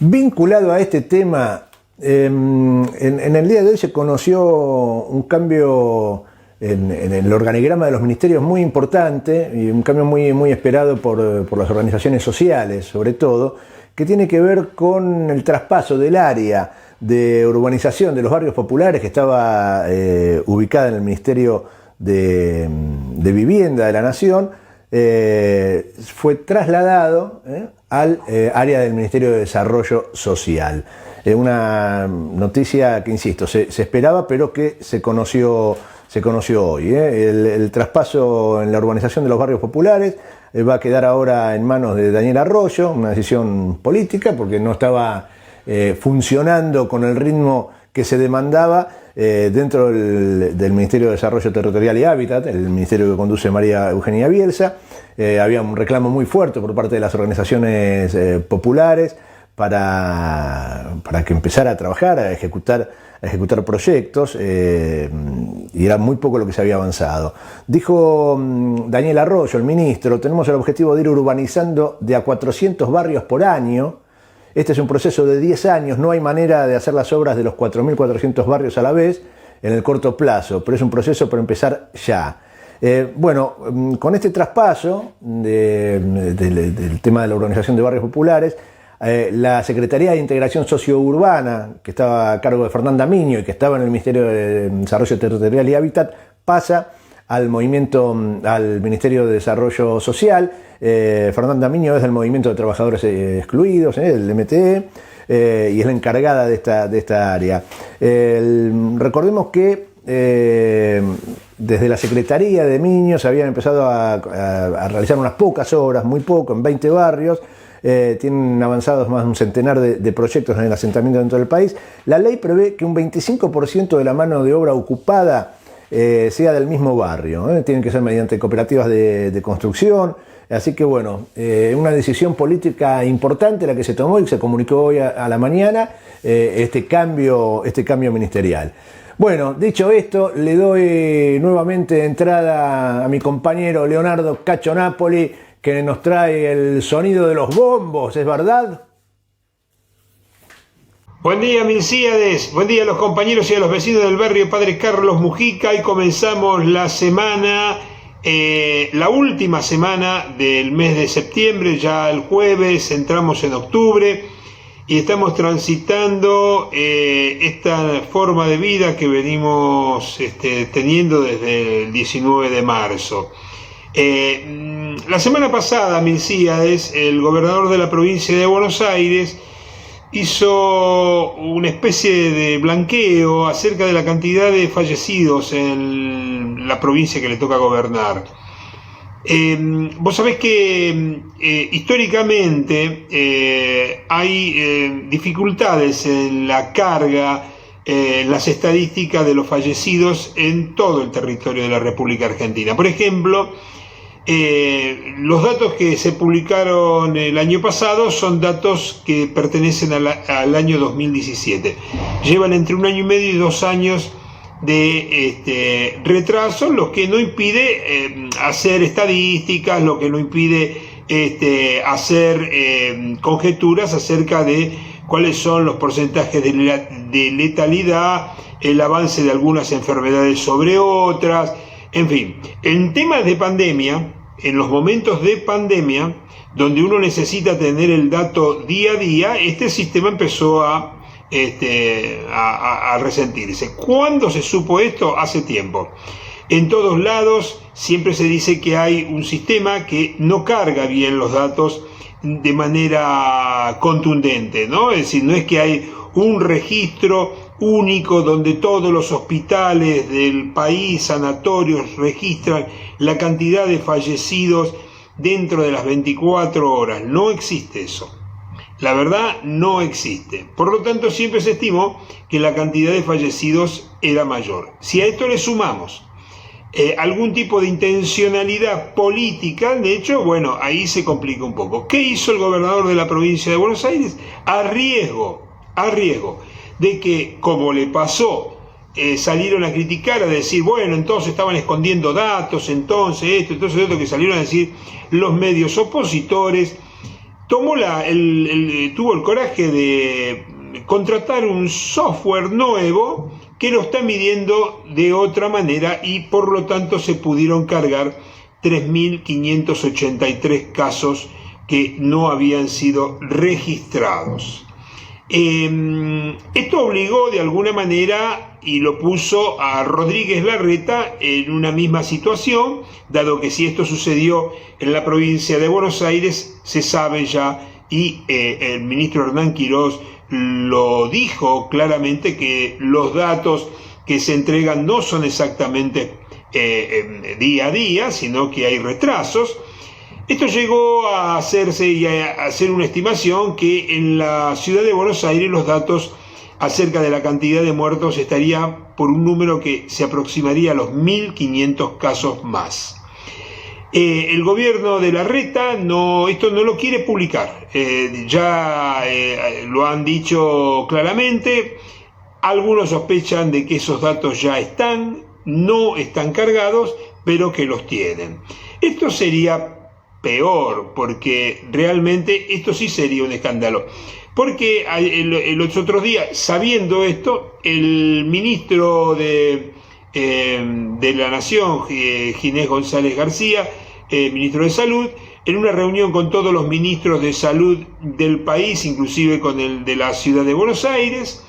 Vinculado a este tema, en el día de hoy se conoció un cambio en el organigrama de los ministerios muy importante y un cambio muy esperado por las organizaciones sociales, sobre todo, que tiene que ver con el traspaso del área de urbanización de los barrios populares que estaba ubicada en el Ministerio de Vivienda de la Nación. Fue trasladado al área del Ministerio de Desarrollo Social. Una noticia que, insisto, se esperaba, pero que se conoció hoy. El traspaso en la urbanización de los barrios populares va a quedar ahora en manos de Daniel Arroyo, una decisión política, porque no estaba funcionando con el ritmo que se demandaba dentro del Ministerio de Desarrollo Territorial y Hábitat, el ministerio que conduce María Eugenia Bielsa. Había un reclamo muy fuerte por parte de las organizaciones populares para que empezara a trabajar, a ejecutar proyectos, y era muy poco lo que se había avanzado. Dijo Daniel Arroyo, el ministro: tenemos el objetivo de ir urbanizando de a 400 barrios por año. Este es un proceso de 10 años, no hay manera de hacer las obras de los 4.400 barrios a la vez en el corto plazo, pero es un proceso para empezar ya. Bueno, con este traspaso del tema de la urbanización de barrios populares, la Secretaría de Integración Sociourbana, que estaba a cargo de Fernanda Miño y que estaba en el Ministerio de Desarrollo Territorial y Hábitat, pasa al Ministerio de Desarrollo Social. Fernanda Miño es del Movimiento de Trabajadores Excluidos, del MTE, y es la encargada de esta área. Recordemos que desde la Secretaría de Miño se habían empezado a realizar unas pocas obras, muy poco, en 20 barrios. Tienen avanzados más de un centenar de proyectos en el asentamiento dentro del país. La ley prevé que un 25% de la mano de obra ocupada sea del mismo barrio. Tienen que ser mediante cooperativas de construcción. Así que bueno, una decisión política importante la que se tomó y se comunicó hoy a la mañana, este cambio ministerial. Bueno, dicho esto, le doy nuevamente entrada a mi compañero Leonardo Cacho Napoli, que nos trae el sonido de los bombos, ¿es verdad? Buen día, Milcíades. Buen día a los compañeros y a los vecinos del barrio Padre Carlos Mujica. Y comenzamos la semana, la última semana del mes de septiembre. Ya el jueves entramos en octubre y estamos transitando esta forma de vida que venimos teniendo desde el 19 de marzo. La semana pasada, Milcíades, el gobernador de la provincia de Buenos Aires, hizo una especie de blanqueo acerca de la cantidad de fallecidos en la provincia que le toca gobernar. Vos sabés que históricamente hay dificultades en la carga, en las estadísticas de los fallecidos en todo el territorio de la República Argentina. Por ejemplo, los datos que se publicaron el año pasado son datos que pertenecen al año 2017. Llevan entre 1 año y medio y 2 años de retraso, lo que no impide hacer estadísticas, lo que no impide hacer conjeturas acerca de cuáles son los porcentajes de letalidad, el avance de algunas enfermedades sobre otras, en fin. En temas de pandemia, en los momentos de pandemia, donde uno necesita tener el dato día a día, este sistema empezó a resentirse. ¿Cuándo se supo esto? Hace tiempo. En todos lados siempre se dice que hay un sistema que no carga bien los datos de manera contundente, ¿no? Es decir, no es que hay un registro único donde todos los hospitales del país, sanatorios, registran la cantidad de fallecidos dentro de las 24 horas. No existe eso. La verdad, no existe. Por lo tanto, siempre se estimó que la cantidad de fallecidos era mayor. Si a esto le sumamos algún tipo de intencionalidad política, de hecho, bueno, ahí se complica un poco. ¿Qué hizo el gobernador de la provincia de Buenos Aires? A riesgo de que, como le pasó, salieron a criticar, a decir, bueno, entonces estaban escondiendo datos, entonces esto, que salieron a decir los medios opositores. Tuvo el coraje de contratar un software nuevo que lo está midiendo de otra manera y por lo tanto se pudieron cargar 3.583 casos que no habían sido registrados. Esto obligó de alguna manera y lo puso a Rodríguez Larreta en una misma situación, dado que si esto sucedió en la provincia de Buenos Aires, se sabe ya, y el ministro Hernán Quirós lo dijo claramente, que los datos que se entregan no son exactamente día a día, sino que hay retrasos. Esto llegó a hacerse y a hacer una estimación que en la ciudad de Buenos Aires los datos acerca de la cantidad de muertos estaría por un número que se aproximaría a los 1.500 casos más. El gobierno de Larreta esto no lo quiere publicar, lo han dicho claramente. Algunos sospechan de que esos datos ya no están cargados, pero que los tienen. Esto sería peor, porque realmente esto sí sería un escándalo. Porque los otros días, sabiendo esto, el ministro de la Nación, Ginés González García, ministro de Salud, en una reunión con todos los ministros de salud del país, inclusive con el de la ciudad de Buenos Aires,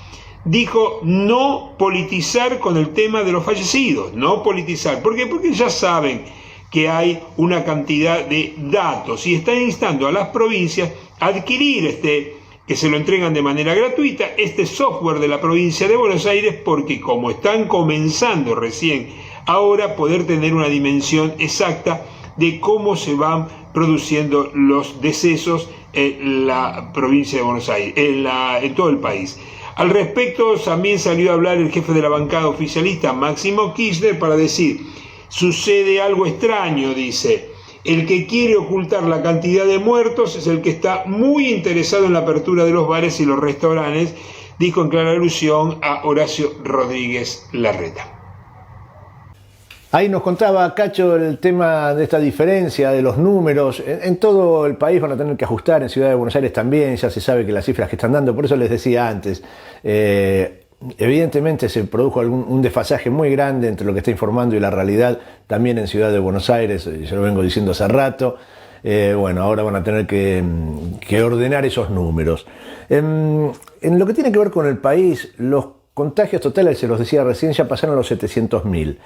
dijo no politizar con el tema de los fallecidos, no politizar. ¿Por qué? Porque ya saben que hay una cantidad de datos y están instando a las provincias a adquirir que se lo entregan de manera gratuita, este software de la provincia de Buenos Aires, porque como están comenzando recién ahora, poder tener una dimensión exacta de cómo se van produciendo los decesos en la provincia de Buenos Aires, en todo el país. Al respecto, también salió a hablar el jefe de la bancada oficialista, Máximo Kirchner, para decir: sucede algo extraño, dice. El que quiere ocultar la cantidad de muertos es el que está muy interesado en la apertura de los bares y los restaurantes, dijo en clara alusión a Horacio Rodríguez Larreta. Ahí nos contaba Cacho el tema de esta diferencia de los números. En todo el país van a tener que ajustar, en Ciudad de Buenos Aires también, ya se sabe que las cifras que están dando, por eso les decía antes, evidentemente se produjo un desfasaje muy grande entre lo que está informando y la realidad también en Ciudad de Buenos Aires, yo lo vengo diciendo hace rato. Bueno, ahora van a tener que ordenar esos números. En lo que tiene que ver con el país, los contagios totales, se los decía recién, ya pasaron los 700.000.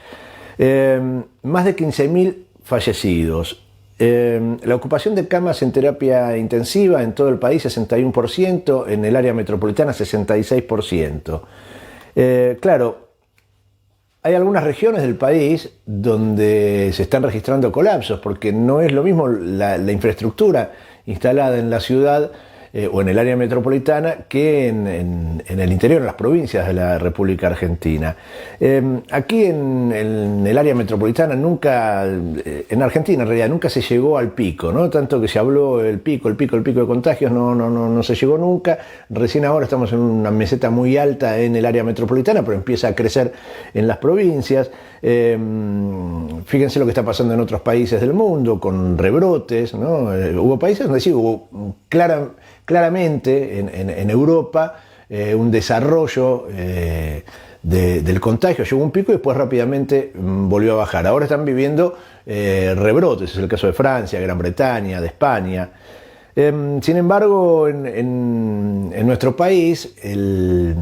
Más de 15.000 fallecidos. La ocupación de camas en terapia intensiva en todo el país 61%, en el área metropolitana 66%. Claro, hay algunas regiones del país donde se están registrando colapsos porque no es lo mismo la infraestructura instalada en la ciudad o en el área metropolitana que en el interior, en las provincias de la República Argentina. Aquí en el área metropolitana nunca, en Argentina en realidad, nunca se llegó al pico, ¿no? Tanto que se habló el pico de contagios, no se llegó nunca. Recién ahora estamos en una meseta muy alta en el área metropolitana, pero empieza a crecer en las provincias. Fíjense lo que está pasando en otros países del mundo con rebrotes, ¿no? Hubo países donde sí hubo claramente en Europa un desarrollo del contagio, llegó un pico y después rápidamente volvió a bajar. Ahora están viviendo rebrotes, es el caso de Francia, Gran Bretaña, de España. Sin embargo, en nuestro país el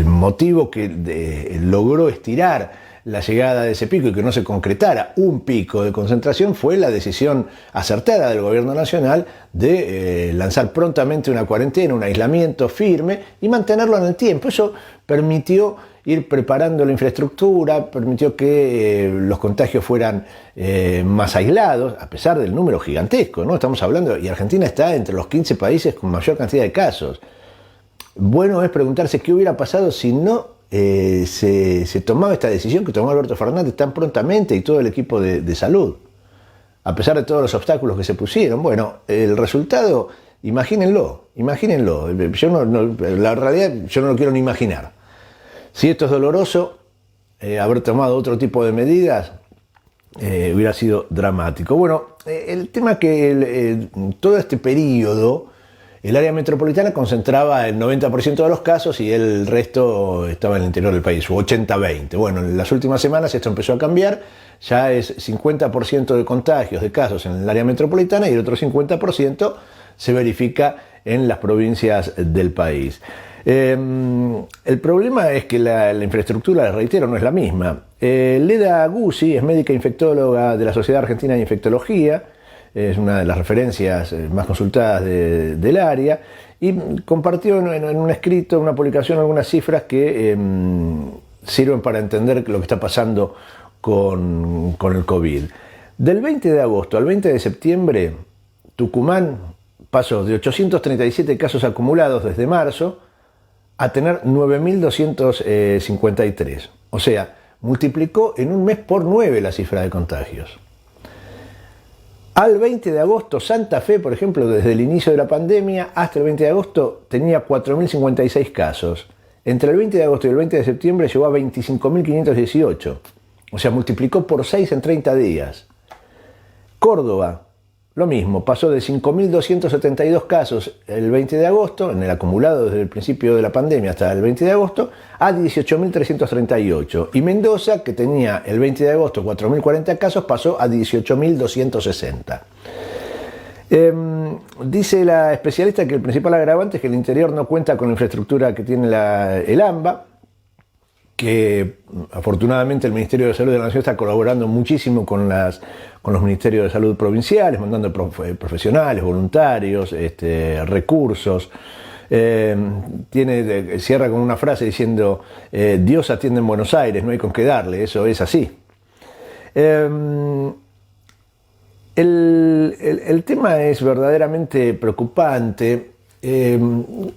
motivo que logró estirar la llegada de ese pico y que no se concretara un pico de concentración fue la decisión acertada del gobierno nacional de lanzar prontamente una cuarentena, un aislamiento firme y mantenerlo en el tiempo. Eso permitió ir preparando la infraestructura, permitió que los contagios fueran más aislados, a pesar del número gigantesco, ¿no? Estamos hablando, y Argentina está entre los 15 países con mayor cantidad de casos. Bueno es preguntarse qué hubiera pasado si no se tomaba esta decisión que tomó Alberto Fernández tan prontamente y todo el equipo de salud, a pesar de todos los obstáculos que se pusieron. Bueno, el resultado, imagínenlo. La realidad yo no lo quiero ni imaginar. Si esto es doloroso, haber tomado otro tipo de medidas hubiera sido dramático. Bueno, el tema es que todo este periodo el área metropolitana concentraba el 90% de los casos y el resto estaba en el interior del país, o 80-20. Bueno, en las últimas semanas esto empezó a cambiar, ya es 50% de contagios, de casos en el área metropolitana y el otro 50% se verifica en las provincias del país. El problema es que la infraestructura, les reitero, no es la misma. Leda Guzzi es médica infectóloga de la Sociedad Argentina de Infectología, es una de las referencias más consultadas del área, y compartió en un escrito, una publicación, algunas cifras que sirven para entender lo que está pasando con el COVID. Del 20 de agosto al 20 de septiembre, Tucumán pasó de 837 casos acumulados desde marzo a tener 9.253. O sea, multiplicó en un mes por 9 la cifra de contagios. Al 20 de agosto, Santa Fe, por ejemplo, desde el inicio de la pandemia hasta el 20 de agosto tenía 4.056 casos. Entre el 20 de agosto y el 20 de septiembre llegó a 25.518. O sea, multiplicó por 6 en 30 días. Córdoba, lo mismo, pasó de 5.272 casos el 20 de agosto, en el acumulado desde el principio de la pandemia hasta el 20 de agosto, a 18.338. Y Mendoza, que tenía el 20 de agosto 4.040 casos, pasó a 18.260. Dice la especialista que el principal agravante es que el interior no cuenta con la infraestructura que tiene el AMBA, que afortunadamente el Ministerio de Salud de la Nación está colaborando muchísimo con los ministerios de salud provinciales, mandando profesionales, voluntarios, recursos. Cierra con una frase diciendo, Dios atiende en Buenos Aires, no hay con qué darle, eso es así. El tema es verdaderamente preocupante.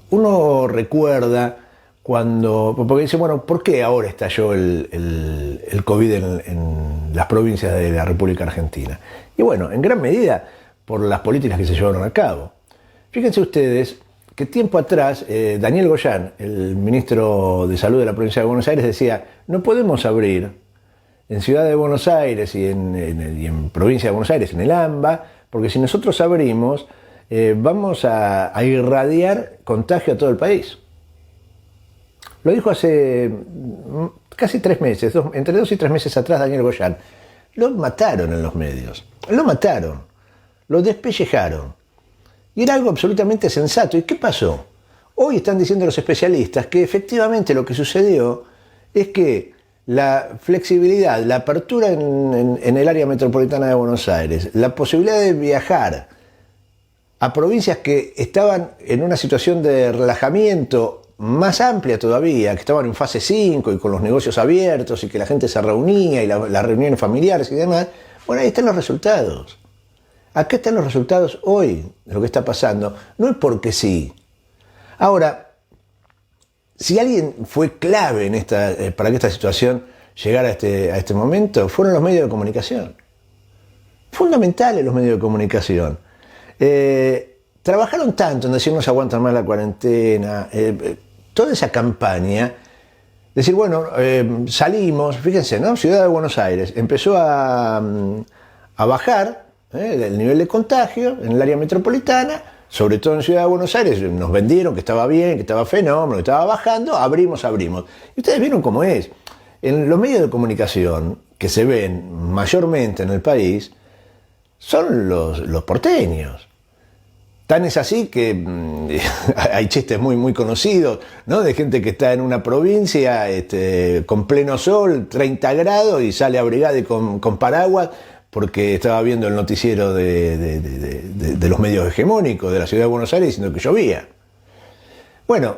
Uno recuerda porque dice, bueno, ¿por qué ahora estalló el COVID en las provincias de la República Argentina? Y bueno, en gran medida por las políticas que se llevaron a cabo. Fíjense ustedes que tiempo atrás Daniel Goyán, el ministro de Salud de la provincia de Buenos Aires, decía, no podemos abrir en Ciudad de Buenos Aires y en provincia de Buenos Aires, en el AMBA, porque si nosotros abrimos, vamos a irradiar contagio a todo el país. Lo dijo hace casi 3 meses, entre 2 y 3 meses atrás, Daniel Goyán. Lo mataron en los medios, lo mataron, lo despellejaron. Y era algo absolutamente sensato. ¿Y qué pasó? Hoy están diciendo los especialistas que efectivamente lo que sucedió es que la flexibilidad, la apertura en el área metropolitana de Buenos Aires, la posibilidad de viajar a provincias que estaban en una situación de relajamiento más amplia todavía, que estaban en fase 5 y con los negocios abiertos y que la gente se reunía y las reuniones familiares y demás, bueno, ahí están los resultados. Acá están los resultados hoy de lo que está pasando. No es porque sí. Ahora, si alguien fue clave para que esta situación llegara a este momento, fueron los medios de comunicación. Fundamentales los medios de comunicación. Trabajaron tanto en decir no se aguantan más la cuarentena, toda esa campaña, decir, bueno, salimos, fíjense, ¿no? Ciudad de Buenos Aires empezó a bajar el nivel de contagio en el área metropolitana, sobre todo en Ciudad de Buenos Aires, nos vendieron que estaba bien, que estaba fenómeno, que estaba bajando, abrimos. Y ustedes vieron cómo es. En los medios de comunicación que se ven mayormente en el país son los porteños. Tan es así que hay chistes muy conocidos, ¿no? De gente que está en una provincia con pleno sol, 30 grados, y sale abrigada y con paraguas porque estaba viendo el noticiero de los medios hegemónicos de la ciudad de Buenos Aires diciendo que llovía. Bueno,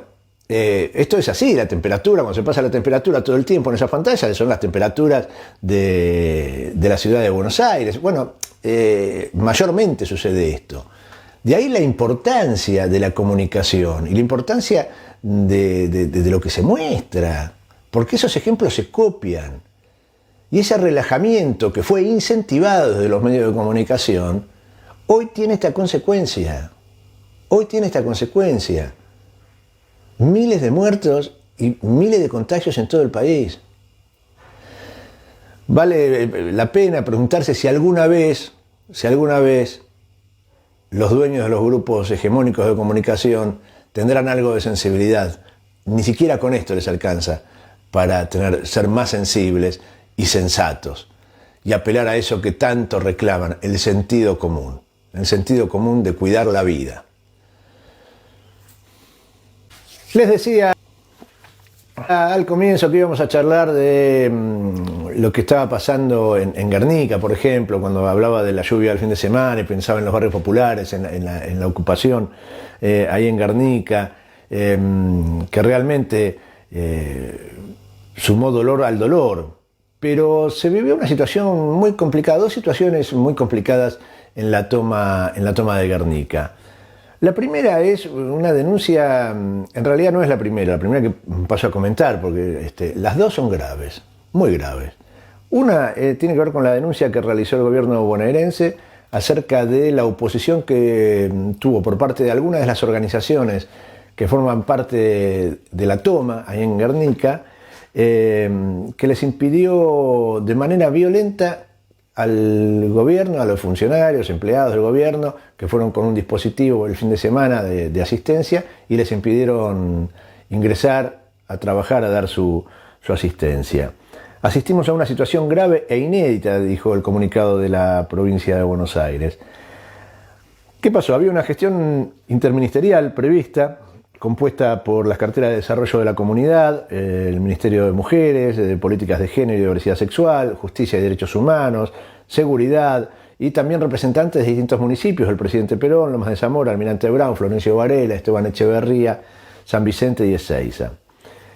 esto es así, la temperatura, cuando se pasa la temperatura todo el tiempo en esa pantalla, son las temperaturas de la ciudad de Buenos Aires. Bueno, mayormente sucede esto. De ahí la importancia de la comunicación y la importancia de lo que se muestra, porque esos ejemplos se copian. Y ese relajamiento que fue incentivado desde los medios de comunicación, hoy tiene esta consecuencia. Hoy tiene esta consecuencia. Miles de muertos y miles de contagios en todo el país. Vale la pena preguntarse si alguna vez los dueños de los grupos hegemónicos de comunicación tendrán algo de sensibilidad. Ni siquiera con esto les alcanza para ser más sensibles y sensatos y apelar a eso que tanto reclaman, el sentido común de cuidar la vida. Les decía al comienzo que íbamos a charlar de lo que estaba pasando en Guernica, por ejemplo, cuando hablaba de la lluvia del fin de semana y pensaba en los barrios populares, en la ocupación ahí en Guernica, que realmente sumó dolor al dolor. Pero se vivió una situación muy complicada, dos situaciones muy complicadas en la toma de Guernica. La primera es una denuncia, en realidad no es la primera que paso a comentar, porque las dos son graves, muy graves. Una tiene que ver con la denuncia que realizó el gobierno bonaerense acerca de la oposición que tuvo por parte de algunas de las organizaciones que forman parte de la toma ahí en Guernica, que les impidió de manera violenta al gobierno, a los funcionarios, empleados del gobierno, que fueron con un dispositivo el fin de semana de asistencia y les impidieron ingresar a trabajar, a dar su asistencia. Asistimos a una situación grave e inédita, dijo el comunicado de la provincia de Buenos Aires. ¿Qué pasó? Había una gestión interministerial prevista, compuesta por las carteras de desarrollo de la comunidad, el Ministerio de Mujeres, de Políticas de Género y Diversidad Sexual, Justicia y Derechos Humanos, Seguridad, y también representantes de distintos municipios, el presidente Perón, Lomas de Zamora, Almirante Brown, Florencio Varela, Esteban Echeverría, San Vicente y Ezeiza.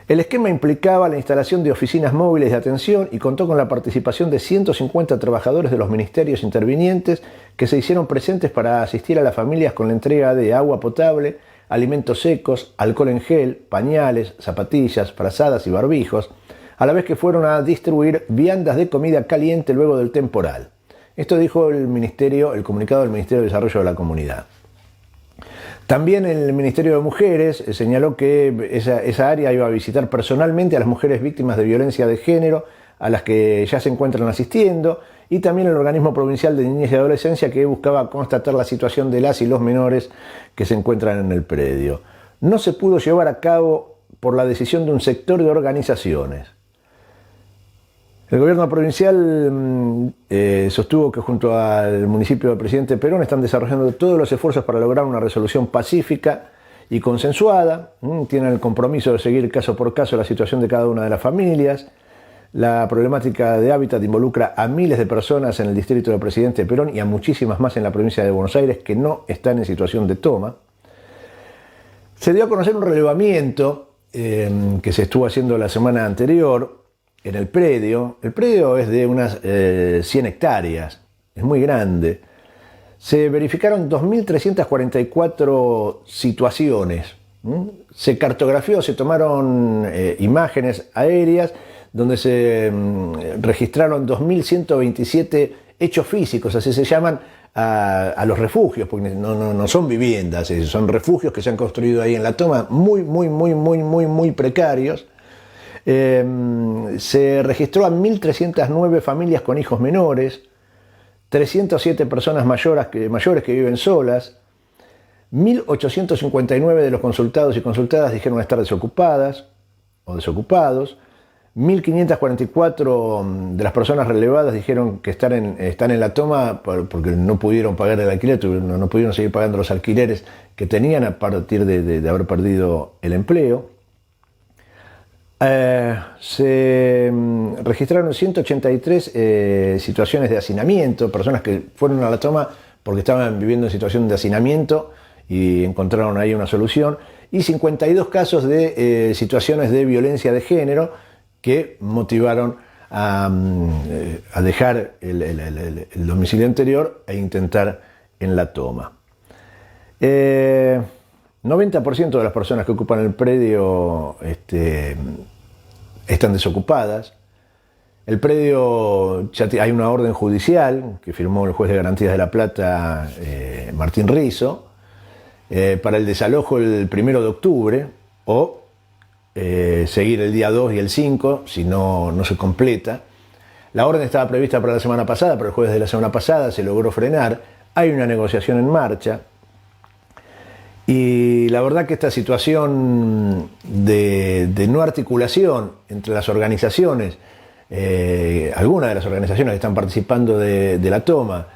El esquema implicaba la instalación de oficinas móviles de atención y contó con la participación de 150 trabajadores de los ministerios intervinientes que se hicieron presentes para asistir a las familias con la entrega de agua potable, alimentos secos, alcohol en gel, pañales, zapatillas, frazadas y barbijos, a la vez que fueron a distribuir viandas de comida caliente luego del temporal. Esto dijo el comunicado del Ministerio de Desarrollo de la Comunidad. También el Ministerio de Mujeres señaló que esa área iba a visitar personalmente a las mujeres víctimas de violencia de género, a las que ya se encuentran asistiendo, y también el Organismo Provincial de Niñez y Adolescencia, que buscaba constatar la situación de las y los menores que se encuentran en el predio. No se pudo llevar a cabo por la decisión de un sector de organizaciones. El gobierno provincial sostuvo que junto al municipio del presidente Perón están desarrollando todos los esfuerzos para lograr una resolución pacífica y consensuada. Tienen el compromiso de seguir caso por caso la situación de cada una de las familias. La problemática de hábitat involucra a miles de personas en el distrito del presidente Perón y a muchísimas más en la provincia de Buenos Aires que no están en situación de toma. Se dio a conocer un relevamiento que se estuvo haciendo la semana anterior en el predio. El predio es de unas 100 hectáreas, es muy grande. Se verificaron 2.344 situaciones. Se cartografió, se tomaron imágenes aéreas donde se registraron 2.127 hechos físicos, así se llaman a los refugios, porque no son viviendas, son refugios que se han construido ahí en la toma, muy precarios. Se registró a 1.309 familias con hijos menores, 307 personas mayores que viven solas, 1.859 de los consultados y consultadas dijeron estar desocupadas o desocupados, 1.544 de las personas relevadas dijeron que están en la toma porque no pudieron pagar el alquiler, no pudieron seguir pagando los alquileres que tenían a partir de haber perdido el empleo. Se registraron 183 situaciones de hacinamiento, personas que fueron a la toma porque estaban viviendo en situación de hacinamiento y encontraron ahí una solución, y 52 casos de situaciones de violencia de género que motivaron a dejar el domicilio anterior e intentar en la toma. 90% de las personas que ocupan el predio están desocupadas. El predio, ya hay una orden judicial que firmó el juez de Garantías de La Plata, Martín Rizzo, para el desalojo el 1 de octubre o seguir el día 2 y el 5, si no se completa. La orden estaba prevista para la semana pasada, pero el jueves de la semana pasada se logró frenar. Hay una negociación en marcha. Y la verdad que esta situación de no articulación entre las organizaciones, algunas de las organizaciones que están participando de la toma,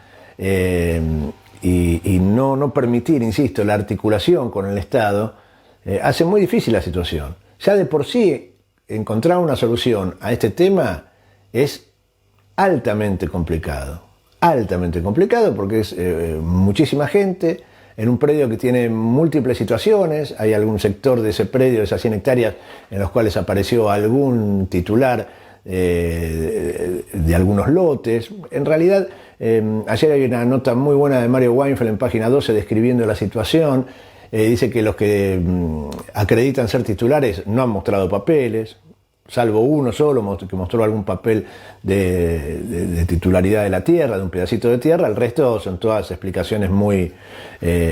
y no permitir, insisto, la articulación con el Estado, hace muy difícil la situación. Ya de por sí, encontrar una solución a este tema es altamente complicado porque es muchísima gente en un predio que tiene múltiples situaciones. Hay algún sector de ese predio, de esas 100 hectáreas, en los cuales apareció algún titular de algunos lotes. En realidad, ayer hay una nota muy buena de Mario Weinfeld en página 12 describiendo la situación. Dice que los que acreditan ser titulares no han mostrado papeles, salvo uno solo que mostró algún papel de titularidad de la tierra, de un pedacito de tierra. El resto son todas explicaciones muy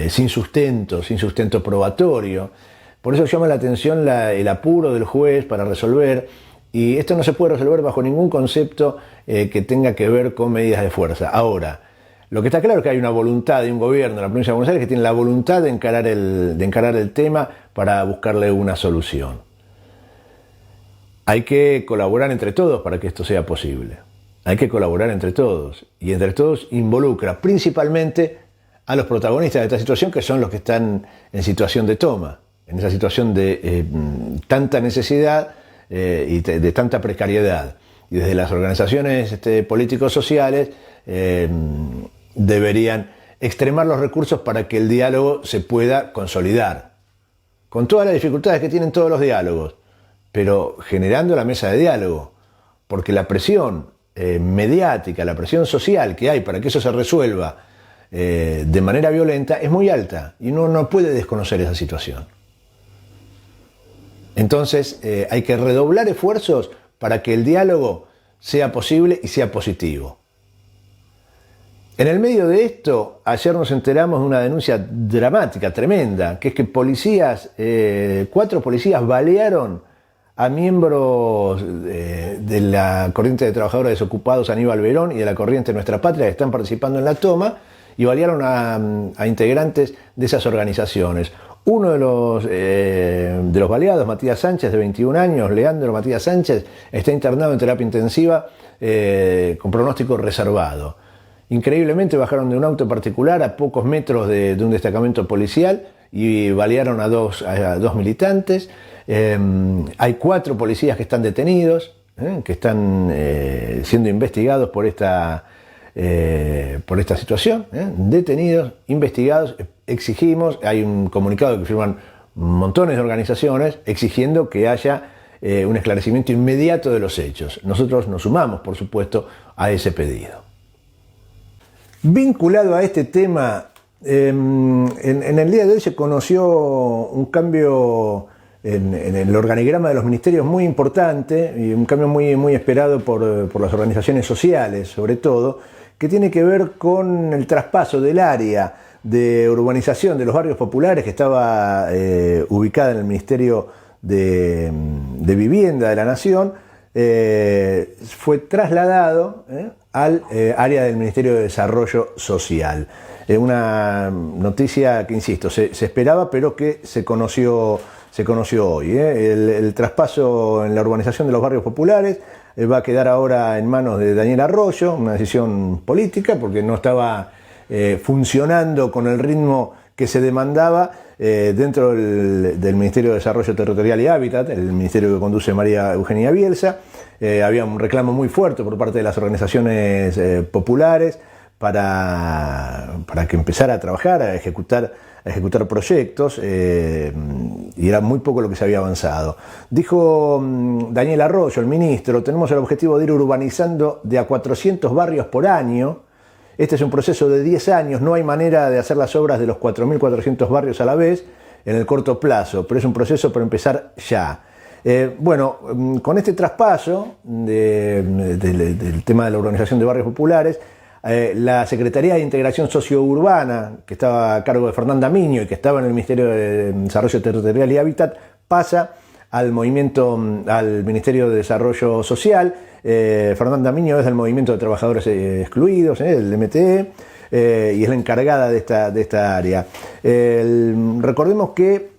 sin sustento probatorio. Por eso llama la atención el apuro del juez para resolver, y esto no se puede resolver bajo ningún concepto que tenga que ver con medidas de fuerza. Ahora, lo que está claro es que hay una voluntad de un gobierno de la provincia de Buenos Aires que tiene la voluntad de encarar el tema para buscarle una solución. Hay que colaborar entre todos para que esto sea posible. Hay que colaborar entre todos. Y entre todos involucra principalmente a los protagonistas de esta situación, que son los que están en situación de toma, en esa situación de tanta necesidad y de tanta precariedad. Y desde las organizaciones políticos sociales deberían extremar los recursos para que el diálogo se pueda consolidar, con todas las dificultades que tienen todos los diálogos, pero generando la mesa de diálogo, porque la presión mediática, la presión social que hay para que eso se resuelva de manera violenta es muy alta, y uno no puede desconocer esa situación. Entonces hay que redoblar esfuerzos para que el diálogo sea posible y sea positivo. En el medio de esto, ayer nos enteramos de una denuncia dramática, tremenda, que es que 4 policías balearon a miembros de la Corriente de Trabajadores Desocupados Aníbal Verón y de la Corriente Nuestra Patria, que están participando en la toma, y balearon a integrantes de esas organizaciones. Uno de los baleados, Matías Sánchez, de 21 años, Leandro Matías Sánchez, está internado en terapia intensiva con pronóstico reservado. Increíblemente bajaron de un auto particular a pocos metros de un destacamento policial y balearon a dos militantes. Hay 4 policías que están detenidos. que están siendo investigados por esta situación, detenidos, investigados. Exigimos, hay un comunicado que firman montones de organizaciones exigiendo que haya un esclarecimiento inmediato de los hechos. Nosotros nos sumamos, por supuesto, a ese pedido. Vinculado a este tema, en el día de hoy se conoció un cambio en el organigrama de los ministerios muy importante y un cambio muy esperado por las organizaciones sociales, sobre todo, que tiene que ver con el traspaso del área de urbanización de los barrios populares que estaba ubicada en el Ministerio de Vivienda de la Nación. Fue trasladado al área del Ministerio de Desarrollo Social. Una noticia que, insisto, se esperaba, pero que se conoció hoy. El traspaso en la urbanización de los barrios populares va a quedar ahora en manos de Daniel Arroyo, una decisión política, porque no estaba funcionando con el ritmo que se demandaba dentro del Ministerio de Desarrollo Territorial y Hábitat, el ministerio que conduce María Eugenia Bielsa. Había un reclamo muy fuerte por parte de las organizaciones populares para que empezara a trabajar, a ejecutar proyectos, y era muy poco lo que se había avanzado. Dijo Daniel Arroyo, el ministro: tenemos el objetivo de ir urbanizando de a 400 barrios por año. Este es un proceso de 10 años, no hay manera de hacer las obras de los 4.400 barrios a la vez en el corto plazo, pero es un proceso para empezar ya. Con este traspaso del tema de la urbanización de barrios populares, la Secretaría de Integración Sociourbana, que estaba a cargo de Fernanda Miño y que estaba en el Ministerio de Desarrollo Territorial y Hábitat, pasa al Ministerio de Desarrollo Social. Fernanda Miño es del Movimiento de Trabajadores Excluidos, del MTE, y es la encargada de esta área. Recordemos que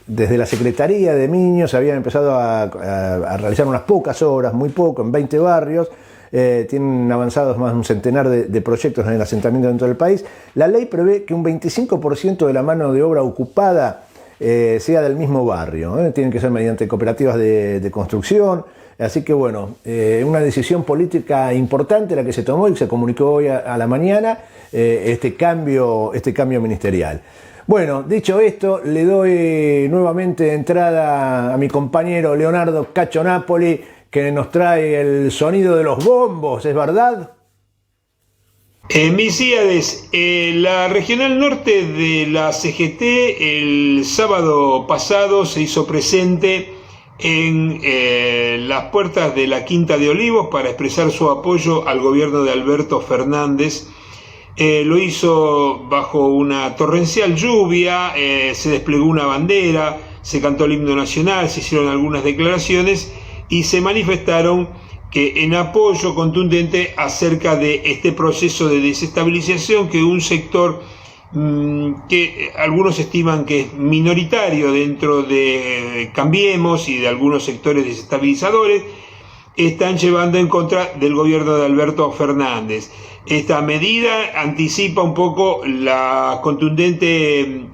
desde la Secretaría de Miño se habían empezado a realizar unas pocas obras, muy poco, en 20 barrios. Tienen avanzados más de un centenar de proyectos en el asentamiento dentro del país. La ley prevé que un 25% de la mano de obra ocupada sea del mismo barrio. Tienen que ser mediante cooperativas de construcción. Así que una decisión política importante la que se tomó y se comunicó hoy a la mañana, este cambio ministerial. Bueno, dicho esto, le doy nuevamente entrada a mi compañero Leonardo Cacho Napoli, que nos trae el sonido de los bombos, ¿es verdad? Milcíades, la Regional Norte de la CGT el sábado pasado se hizo presente en las puertas de la Quinta de Olivos para expresar su apoyo al gobierno de Alberto Fernández. Lo hizo bajo una torrencial lluvia, se desplegó una bandera, se cantó el himno nacional, se hicieron algunas declaraciones y se manifestaron en apoyo contundente acerca de este proceso de desestabilización que un sector que algunos estiman que es minoritario dentro de Cambiemos y de algunos sectores desestabilizadores están llevando en contra del gobierno de Alberto Fernández. Esta medida anticipa un poco la contundente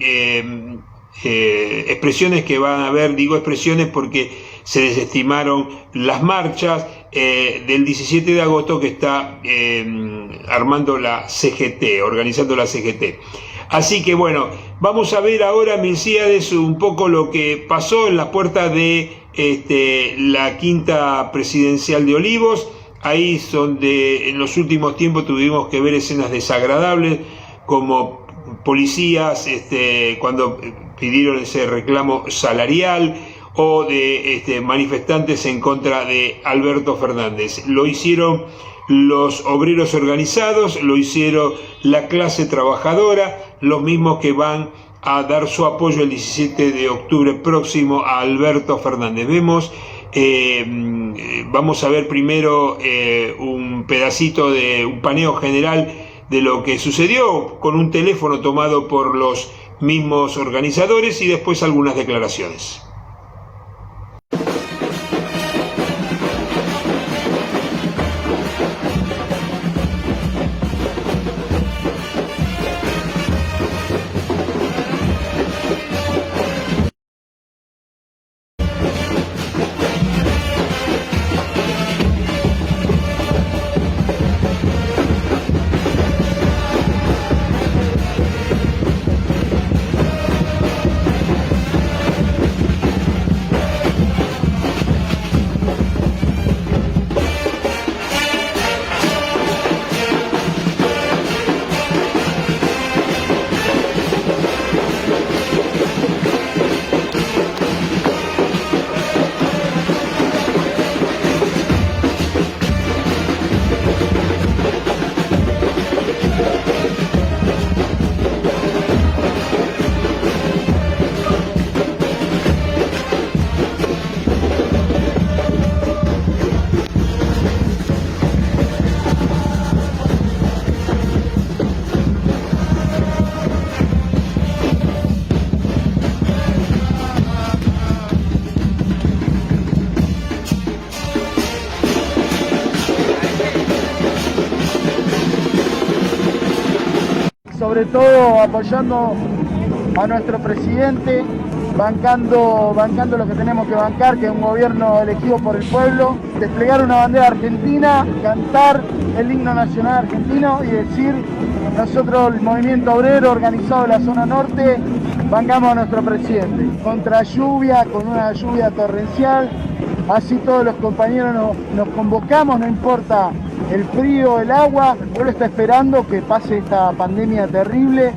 expresiones que van a haber, digo expresiones porque se desestimaron las marchas del 17 de agosto que está armando la CGT, organizando la CGT. Así que vamos a ver ahora, Milcíades, un poco lo que pasó en la puerta de la Quinta Presidencial de Olivos. Ahí es donde en los últimos tiempos tuvimos que ver escenas desagradables, como policías cuando pidieron ese reclamo salarial, o de manifestantes en contra de Alberto Fernández. Lo hicieron los obreros organizados, lo hicieron la clase trabajadora, los mismos que van a dar su apoyo el 17 de octubre próximo a Alberto Fernández. Vamos a ver primero un pedacito de un paneo general de lo que sucedió con un teléfono tomado por los mismos organizadores y después algunas declaraciones. Sobre todo apoyando a nuestro presidente, bancando lo que tenemos que bancar, que es un gobierno elegido por el pueblo, desplegar una bandera argentina, cantar el himno nacional argentino y decir, nosotros el movimiento obrero organizado de la zona norte, bancamos a nuestro presidente. Contra lluvia, con una lluvia torrencial, así todos los compañeros nos convocamos, no importa el frío, el agua, el pueblo está esperando que pase esta pandemia terrible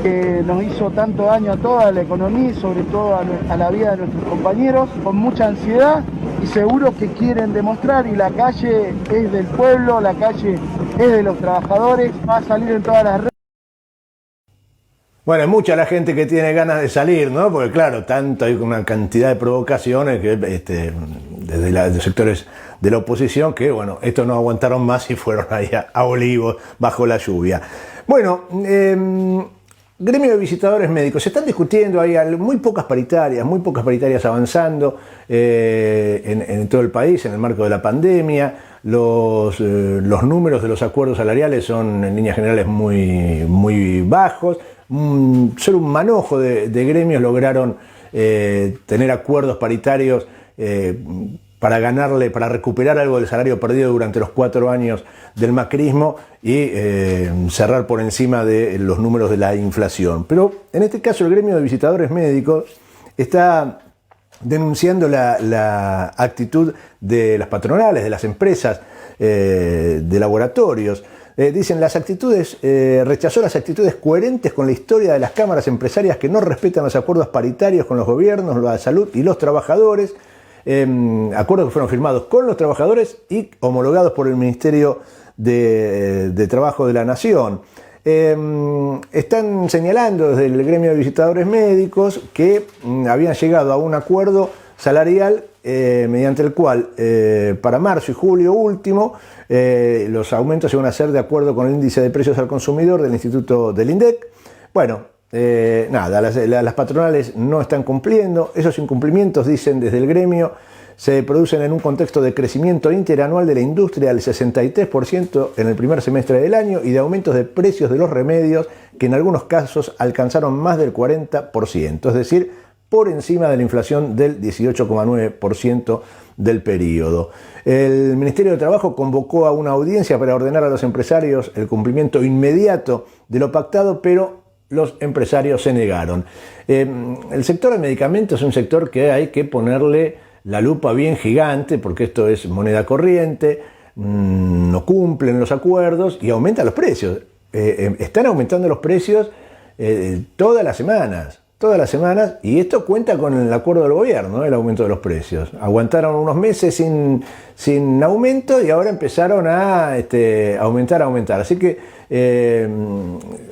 que nos hizo tanto daño a toda la economía y sobre todo a la vida de nuestros compañeros, con mucha ansiedad y seguro que quieren demostrar, y la calle es del pueblo, la calle es de los trabajadores, va a salir en todas las redes. Bueno, es mucha la gente que tiene ganas de salir, ¿no? Porque claro, tanto hay una cantidad de provocaciones que desde los sectores de la oposición que, bueno, estos no aguantaron más y fueron ahí a Olivos bajo la lluvia. Bueno, gremio de visitadores médicos, se están discutiendo, hay muy pocas paritarias avanzando en todo el país en el marco de la pandemia. Los números de los acuerdos salariales son en líneas generales muy bajos. Solo un manojo de gremios lograron tener acuerdos paritarios para recuperar algo del salario perdido durante los 4 años del macrismo y cerrar por encima de los números de la inflación. Pero en este caso el gremio de visitadores médicos está denunciando la actitud de las patronales, de las empresas de laboratorios. Dicen rechazó las actitudes coherentes con la historia de las cámaras empresarias que no respetan los acuerdos paritarios con los gobiernos, la salud y los trabajadores, acuerdos que fueron firmados con los trabajadores y homologados por el Ministerio de Trabajo de la Nación. Están señalando desde el gremio de visitadores médicos que habían llegado a un acuerdo salarial mediante el cual para marzo y julio último los aumentos se van a hacer de acuerdo con el índice de precios al consumidor del Instituto del INDEC. Bueno, las patronales no están cumpliendo. Esos incumplimientos, dicen desde el gremio, se producen en un contexto de crecimiento interanual de la industria del 63% en el primer semestre del año y de aumentos de precios de los remedios que en algunos casos alcanzaron más del 40%, es decir, por encima de la inflación del 18,9% del periodo. El Ministerio de Trabajo convocó a una audiencia para ordenar a los empresarios el cumplimiento inmediato de lo pactado, pero los empresarios se negaron. El sector de medicamentos es un sector que hay que ponerle la lupa bien gigante, porque esto es moneda corriente, no cumplen los acuerdos y aumentan los precios. Están aumentando los precios todas las semanas, y esto cuenta con el acuerdo del gobierno, el aumento de los precios. Aguantaron unos meses sin aumento y ahora empezaron a aumentar. Así que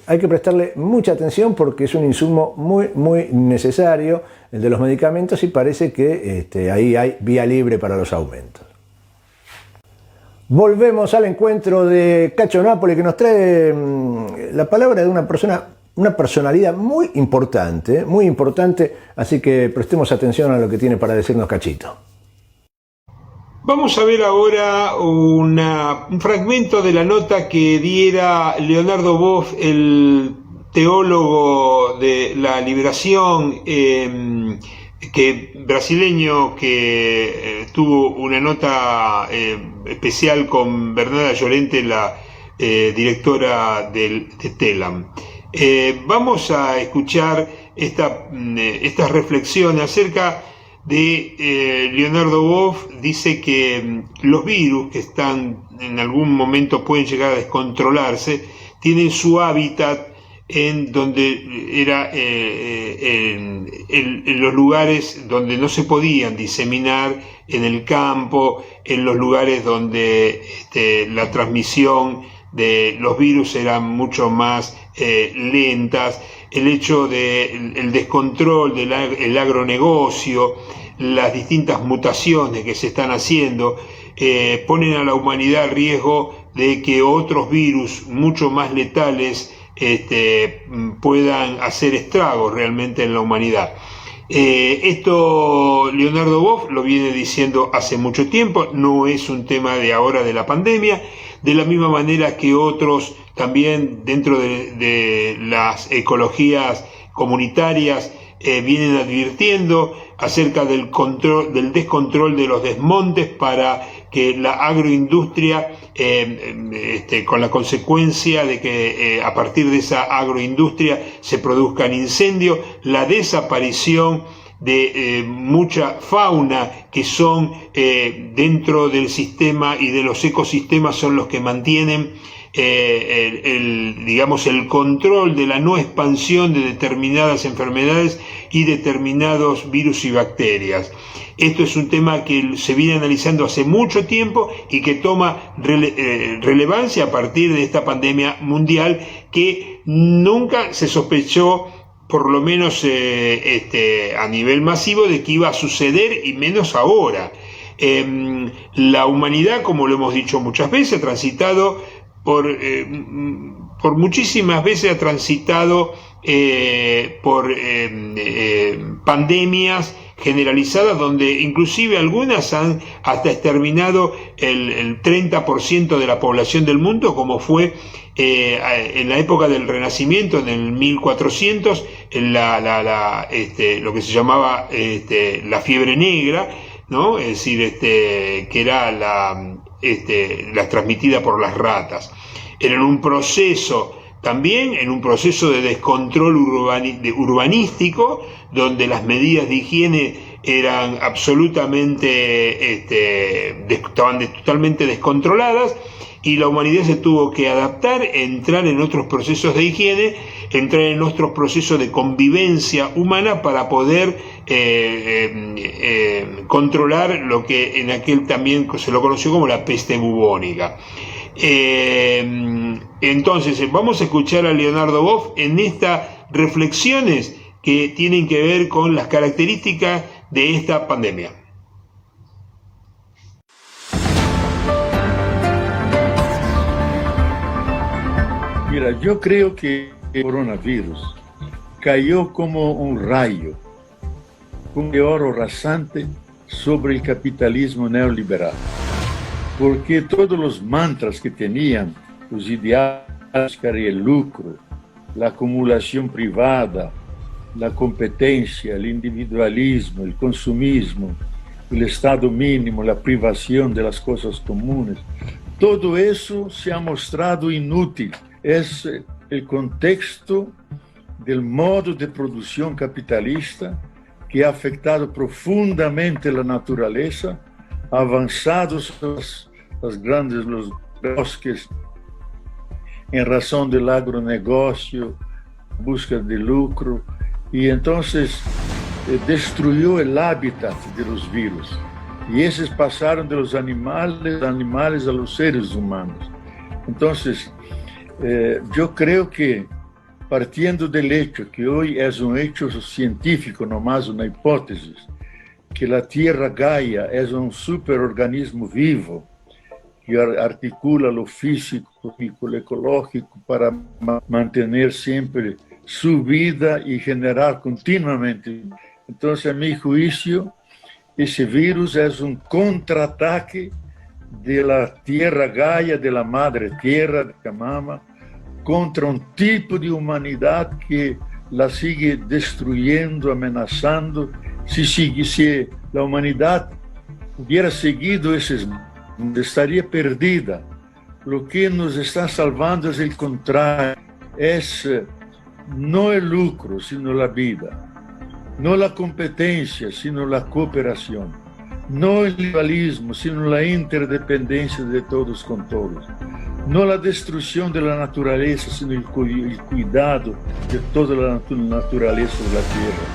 hay que prestarle mucha atención porque es un insumo muy necesario, el de los medicamentos, y parece que ahí hay vía libre para los aumentos. Volvemos al encuentro de Cacho Napoli, que nos trae la palabra de una personalidad muy importante, así que prestemos atención a lo que tiene para decirnos Cachito. Vamos a ver ahora un fragmento de la nota que diera Leonardo Boff, el teólogo de la liberación brasileño, que tuvo una nota especial con Bernarda Llorente, la directora de TELAM. Vamos a escuchar estas reflexiones acerca de Leonardo Boff. Dice que los virus que en algún momento pueden llegar a descontrolarse tienen su hábitat en donde era en los lugares donde no se podían diseminar, en el campo, en los lugares donde la transmisión de los virus eran mucho más lentas, el hecho del descontrol del agronegocio, las distintas mutaciones que se están haciendo, ponen a la humanidad a riesgo de que otros virus mucho más letales puedan hacer estragos realmente en la humanidad. Esto Leonardo Boff lo viene diciendo hace mucho tiempo, no es un tema de ahora de la pandemia, de la misma manera que otros también dentro de las ecologías comunitarias vienen advirtiendo acerca del descontrol de los desmontes para que la agroindustria, con la consecuencia de que a partir de esa agroindustria se produzcan incendios, la desaparición de mucha fauna que son dentro del sistema y de los ecosistemas son los que mantienen el control de la no expansión de determinadas enfermedades y determinados virus y bacterias. Esto es un tema que se viene analizando hace mucho tiempo y que toma relevancia a partir de esta pandemia mundial que nunca se sospechó, por lo menos a nivel masivo, de que iba a suceder, y menos ahora. La humanidad, como lo hemos dicho muchas veces, ha transitado por muchísimas veces ha transitado por pandemias generalizadas, donde inclusive algunas han hasta exterminado el 30% de la población del mundo, como fue en la época del Renacimiento, en el 1400, lo que se llamaba la fiebre negra, ¿no? Es decir, que era la transmitida por las ratas. Era en un proceso de descontrol urbanístico, donde las medidas de higiene eran estaban totalmente descontroladas, y la humanidad se tuvo que adaptar, entrar en otros procesos de higiene, entrar en otros procesos de convivencia humana para poder controlar lo que en aquel también se lo conoció como la peste bubónica. Entonces vamos a escuchar a Leonardo Boff en estas reflexiones que tienen que ver con las características de esta pandemia. Mira, yo creo que el coronavirus cayó como un rayo, un meteoro rasante sobre el capitalismo neoliberal. Porque todos los mantras que tenían, los ideales, el lucro, la acumulación privada, la competencia, el individualismo, el consumismo, el estado mínimo, la privación de las cosas comunes, todo eso se ha mostrado inútil. Es el contexto del modo de producción capitalista que ha afectado profundamente la naturaleza, avanzados los bosques en razón del agronegocio, busca de lucro, y entonces destruyó el hábitat de los virus. Y esos pasaron de los animales a los seres humanos. Entonces, yo creo que, partiendo del hecho que hoy es un hecho científico, no más una hipótesis, que la Tierra Gaia es un superorganismo vivo que articula lo físico y lo ecológico para mantener siempre su vida y generar continuamente. Entonces, a mi juicio, ese virus es un contraataque de la Tierra Gaia, de la Madre Tierra, de la Mama, contra un tipo de humanidad que la sigue destruyendo, amenazando. Si la humanidad hubiera seguido esos, estaría perdida. Lo que nos está salvando es el contrario, es no el lucro, sino la vida, no la competencia, sino la cooperación, no el individualismo, sino la interdependencia de todos con todos, no la destrucción de la naturaleza, sino el cuidado de toda la naturaleza de la tierra,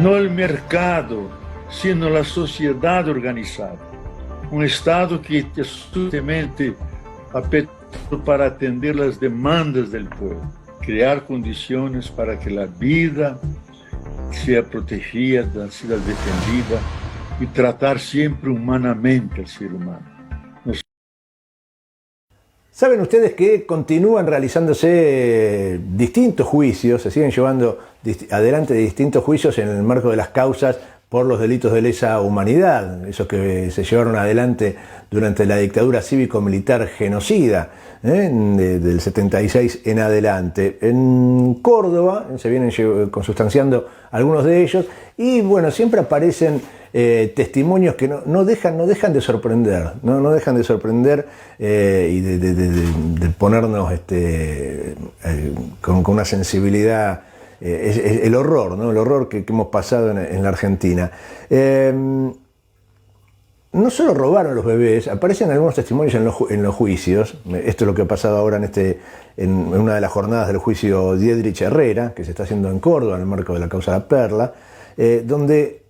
no el mercado, sino la sociedad organizada, un Estado que absolutamente para atender las demandas del pueblo, crear condiciones para que la vida sea protegida, sea defendida y tratar siempre humanamente al ser humano. Saben ustedes que continúan realizándose distintos juicios, se siguen llevando adelante distintos juicios en el marco de las causas por los delitos de lesa humanidad, esos que se llevaron adelante durante la dictadura cívico-militar genocida, del 76 en adelante. En Córdoba se vienen consustanciando algunos de ellos y bueno, siempre aparecen testimonios que no dejan de sorprender, no dejan de sorprender y de ponernos con una sensibilidad. El horror, ¿no? El horror que hemos pasado en la Argentina. No solo robaron los bebés, aparecen algunos testimonios en los juicios. Esto es lo que ha pasado ahora en una de las jornadas del juicio Diedrich Herrera, que se está haciendo en Córdoba en el marco de la causa La Perla, donde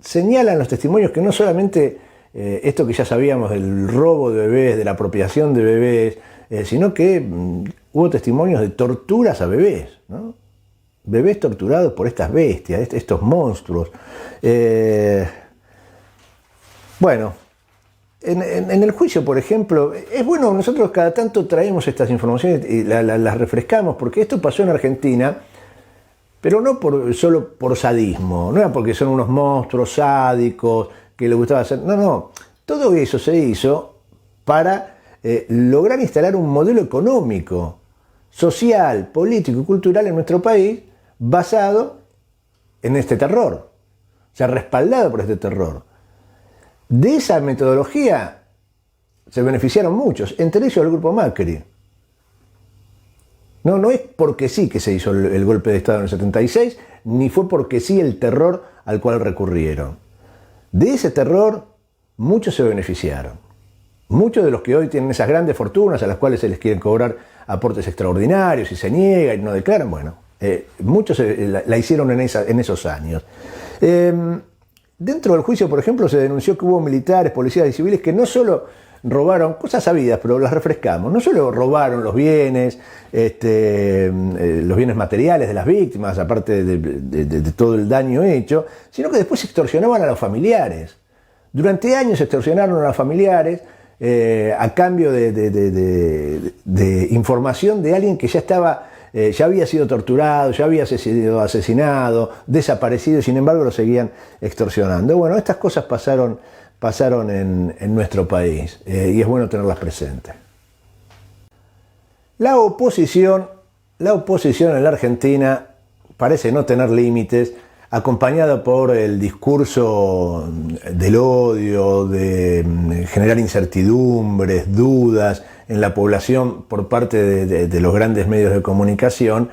señalan los testimonios que no solamente esto que ya sabíamos del robo de bebés, de la apropiación de bebés, sino que hubo testimonios de torturas a bebés, ¿no? Bebés torturados por estas bestias, estos monstruos. Bueno, en el juicio, por ejemplo, es bueno, nosotros cada tanto traemos estas informaciones y las refrescamos, porque esto pasó en Argentina, pero no solo por sadismo, no era porque son unos monstruos sádicos que les gustaba hacer, no, todo eso se hizo para lograr instalar un modelo económico, social, político y cultural en nuestro país basado en este terror, o sea, respaldado por este terror. De esa metodología se beneficiaron muchos, entre ellos el grupo Macri. No es porque sí que se hizo el golpe de Estado en el 76, ni fue porque sí el terror al cual recurrieron. De ese terror muchos se beneficiaron. Muchos de los que hoy tienen esas grandes fortunas a las cuales se les quieren cobrar aportes extraordinarios y se niegan y no declaran, bueno, muchos la hicieron en esos años. Dentro del juicio, por ejemplo, se denunció que hubo militares, policías y civiles que no solo robaron, cosas sabidas, pero las refrescamos, no solo robaron los bienes materiales de las víctimas, aparte de todo el daño hecho, sino que después extorsionaban a los familiares. Durante años extorsionaron a los familiares a cambio de información de alguien que ya había sido torturado, ya había sido asesinado, desaparecido, y sin embargo lo seguían extorsionando. Bueno, estas cosas pasaron en nuestro país y es bueno tenerlas presentes. La oposición en la Argentina parece no tener límites, acompañada por el discurso del odio, de generar incertidumbres, dudas en la población por parte de los grandes medios de comunicación.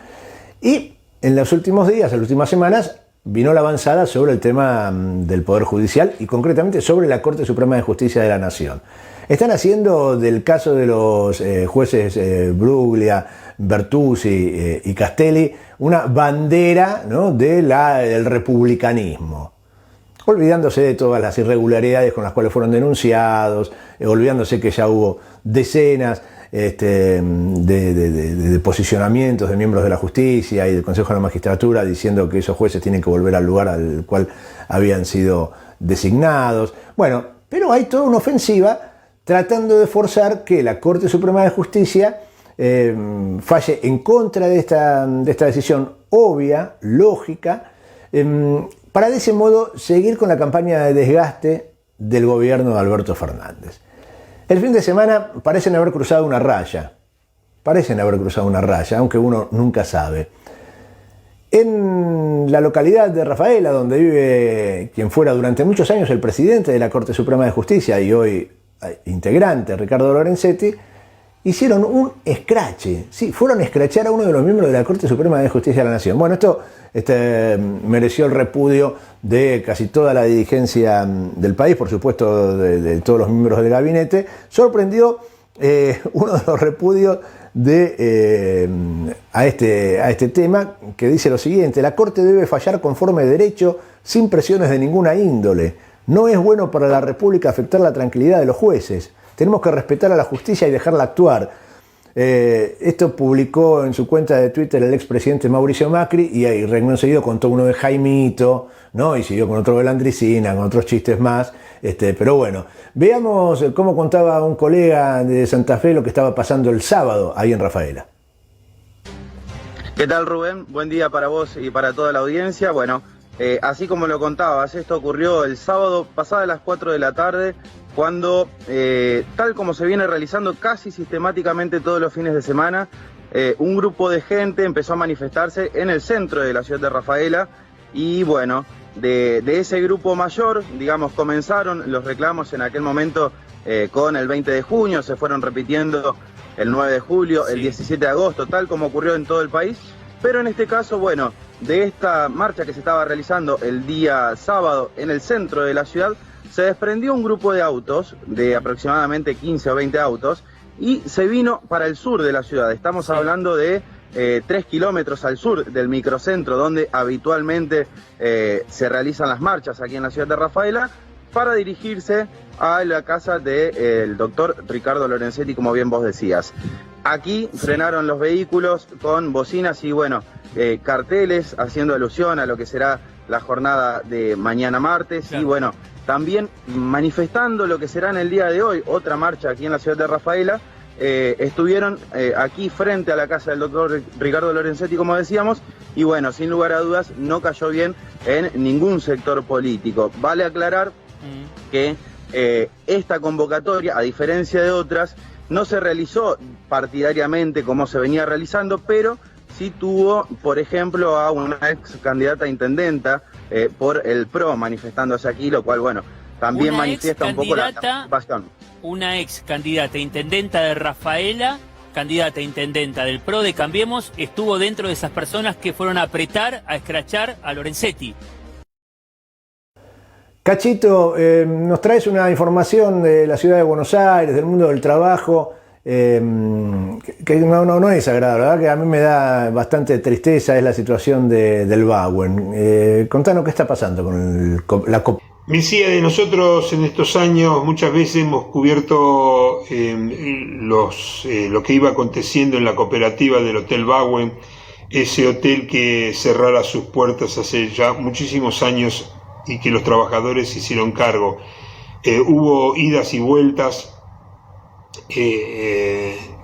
Y en los últimos días, en las últimas semanas, vino la avanzada sobre el tema del Poder Judicial y concretamente sobre la Corte Suprema de Justicia de la Nación. Están haciendo del caso de los jueces Bruglia, Bertuzzi y Castelli una bandera, ¿no?, del republicanismo, olvidándose de todas las irregularidades con las cuales fueron denunciados, olvidándose que ya hubo decenas de posicionamientos de miembros de la justicia y del Consejo de la Magistratura diciendo que esos jueces tienen que volver al lugar al cual habían sido designados. Bueno, pero hay toda una ofensiva tratando de forzar que la Corte Suprema de Justicia falle en contra de esta decisión obvia, lógica, para de ese modo seguir con la campaña de desgaste del gobierno de Alberto Fernández. El fin de semana parecen haber cruzado una raya, aunque uno nunca sabe. En la localidad de Rafaela, donde vive quien fuera durante muchos años el presidente de la Corte Suprema de Justicia y hoy integrante, Ricardo Lorenzetti, hicieron un escrache, sí, fueron a escrachar a uno de los miembros de la Corte Suprema de Justicia de la Nación. Bueno, esto mereció el repudio de casi toda la dirigencia del país, por supuesto de todos los miembros del gabinete. Sorprendió uno de los repudios a este tema, que dice lo siguiente: la Corte debe fallar conforme a derecho, sin presiones de ninguna índole. No es bueno para la República afectar la tranquilidad de los jueces. Tenemos que respetar a la justicia y dejarla actuar. Esto publicó en su cuenta de Twitter el expresidente Mauricio Macri y ahí renglón seguido contó uno de Jaimito, ¿no? Y siguió con otro de Landricina, con otros chistes más. Pero bueno, veamos cómo contaba un colega de Santa Fe lo que estaba pasando el sábado ahí en Rafaela. ¿Qué tal, Rubén? Buen día para vos y para toda la audiencia. Bueno, así como lo contabas, esto ocurrió el sábado pasadas las 4 de la tarde, cuando, tal como se viene realizando casi sistemáticamente todos los fines de semana, un grupo de gente empezó a manifestarse en el centro de la ciudad de Rafaela y bueno, de ese grupo mayor, digamos, comenzaron los reclamos en aquel momento con el 20 de junio, se fueron repitiendo el 9 de julio, el 17 de agosto, tal como ocurrió en todo el país, pero en este caso, bueno, de esta marcha que se estaba realizando el día sábado en el centro de la ciudad, se desprendió un grupo de autos, de aproximadamente 15 o 20 autos, y se vino para el sur de la ciudad. Estamos hablando de 3 kilómetros al sur del microcentro, donde habitualmente se realizan las marchas aquí en la ciudad de Rafaela, para dirigirse a la casa del doctor Ricardo Lorenzetti, como bien vos decías. Aquí frenaron los vehículos con bocinas y bueno, carteles haciendo alusión a lo que será la jornada de mañana martes, claro. Y bueno, también manifestando lo que será en el día de hoy, otra marcha aquí en la ciudad de Rafaela. Estuvieron aquí frente a la casa del doctor Ricardo Lorenzetti, como decíamos, y bueno, sin lugar a dudas no cayó bien en ningún sector político. Vale aclarar que esta convocatoria, a diferencia de otras, no se realizó partidariamente como se venía realizando, pero sí tuvo, por ejemplo, a una ex candidata a intendenta por el PRO manifestándose aquí, lo cual, bueno, también manifiesta un poco la participación. Una ex candidata a intendenta de Rafaela, candidata a intendenta del PRO de Cambiemos, estuvo dentro de esas personas que fueron a apretar, a escrachar a Lorenzetti. Cachito, nos traes una información de la ciudad de Buenos Aires, del mundo del trabajo, que no es agradable, ¿verdad? Que a mí me da bastante tristeza, es la situación del Bauen. Contanos qué está pasando con la COP. Mesías, nosotros en estos años muchas veces hemos cubierto lo que iba aconteciendo en la cooperativa del Hotel Bauen, ese hotel que cerrara sus puertas hace ya muchísimos años y que los trabajadores se hicieron cargo. Hubo idas y vueltas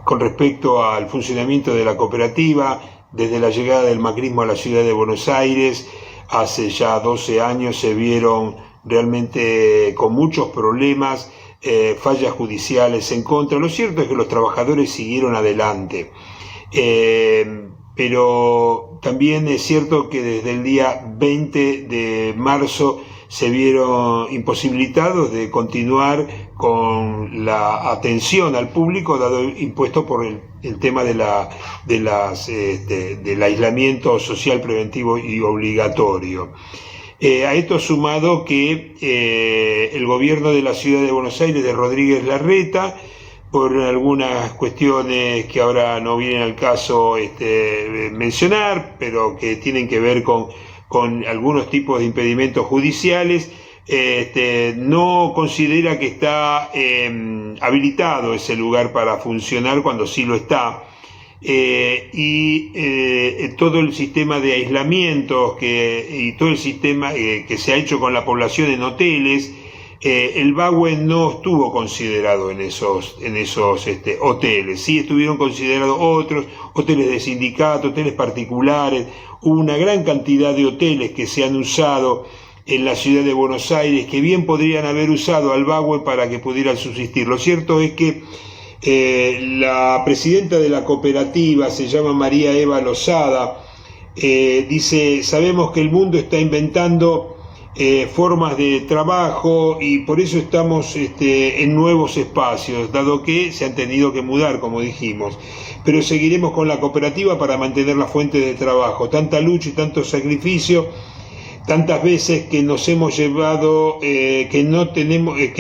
con respecto al funcionamiento de la cooperativa, desde la llegada del macrismo a la ciudad de Buenos Aires, hace ya 12 años se vieron realmente con muchos problemas, fallas judiciales en contra. Lo cierto es que los trabajadores siguieron adelante, pero también es cierto que desde el día 20 de marzo se vieron imposibilitados de continuar con la atención al público, dado impuesto por el tema del aislamiento social preventivo y obligatorio. A esto sumado que el gobierno de la ciudad de Buenos Aires, de Rodríguez Larreta, por algunas cuestiones que ahora no vienen al caso mencionar, pero que tienen que ver con algunos tipos de impedimentos judiciales, no considera que está habilitado ese lugar para funcionar cuando sí lo está. Todo el sistema de aislamientos y todo el sistema que se ha hecho con la población en hoteles, el Bauen no estuvo considerado en esos hoteles. Sí estuvieron considerados otros hoteles de sindicato, hoteles particulares. Hubo una gran cantidad de hoteles que se han usado en la ciudad de Buenos Aires, que bien podrían haber usado al Bauen para que pudiera subsistir. Lo cierto es que la presidenta de la cooperativa, se llama María Eva Lozada, dice: sabemos que el mundo está inventando formas de trabajo y por eso estamos en nuevos espacios, dado que se han tenido que mudar, como dijimos, pero seguiremos con la cooperativa para mantener la fuente de trabajo. Tanta lucha y tanto sacrificio, tantas veces que nos hemos llevado, que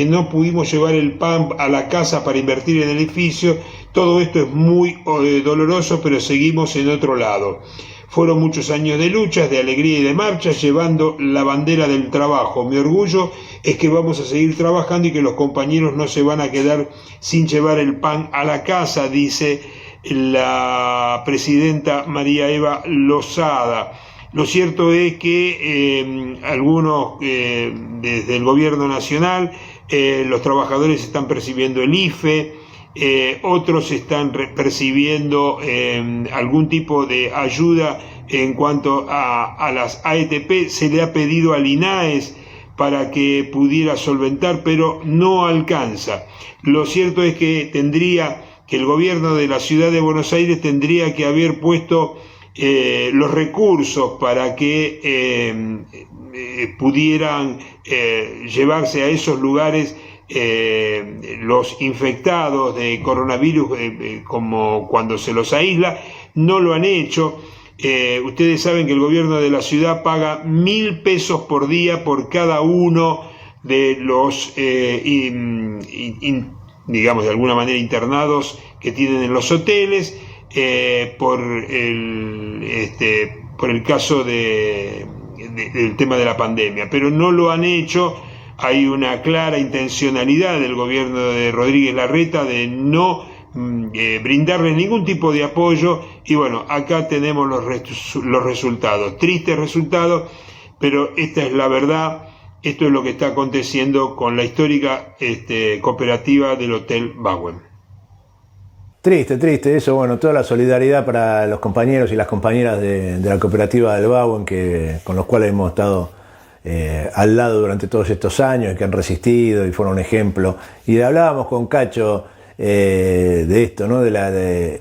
no pudimos llevar el pan a la casa para invertir en el edificio. Todo esto es muy doloroso, pero seguimos en otro lado. Fueron muchos años de luchas, de alegría y de marchas, llevando la bandera del trabajo. Mi orgullo es que vamos a seguir trabajando y que los compañeros no se van a quedar sin llevar el pan a la casa, dice la presidenta María Eva Losada. Lo cierto es que algunos desde el gobierno nacional, los trabajadores están percibiendo el IFE, otros están percibiendo algún tipo de ayuda en cuanto a las AETP. Se le ha pedido al INAES para que pudiera solventar, pero no alcanza. Lo cierto es que el gobierno de la ciudad de Buenos Aires tendría que haber puesto los recursos para que pudieran llevarse a esos lugares los infectados de coronavirus, como cuando se los aísla. No lo han hecho. Ustedes saben que el gobierno de la ciudad paga 1.000 pesos por día por cada uno de los digamos de alguna manera internados que tienen en los hoteles, por el caso del tema de la pandemia, pero no lo han hecho. Hay una clara intencionalidad del gobierno de Rodríguez Larreta de no brindarles ningún tipo de apoyo, y bueno, acá tenemos los resultados, tristes resultados, pero esta es la verdad. Esto es lo que está aconteciendo con la histórica cooperativa del Hotel Bauen. Triste eso, bueno, toda la solidaridad para los compañeros y las compañeras de la cooperativa del Bauen, con los cuales hemos estado al lado durante todos estos años, y que han resistido y fueron un ejemplo. Y hablábamos con Cacho de esto, ¿no? De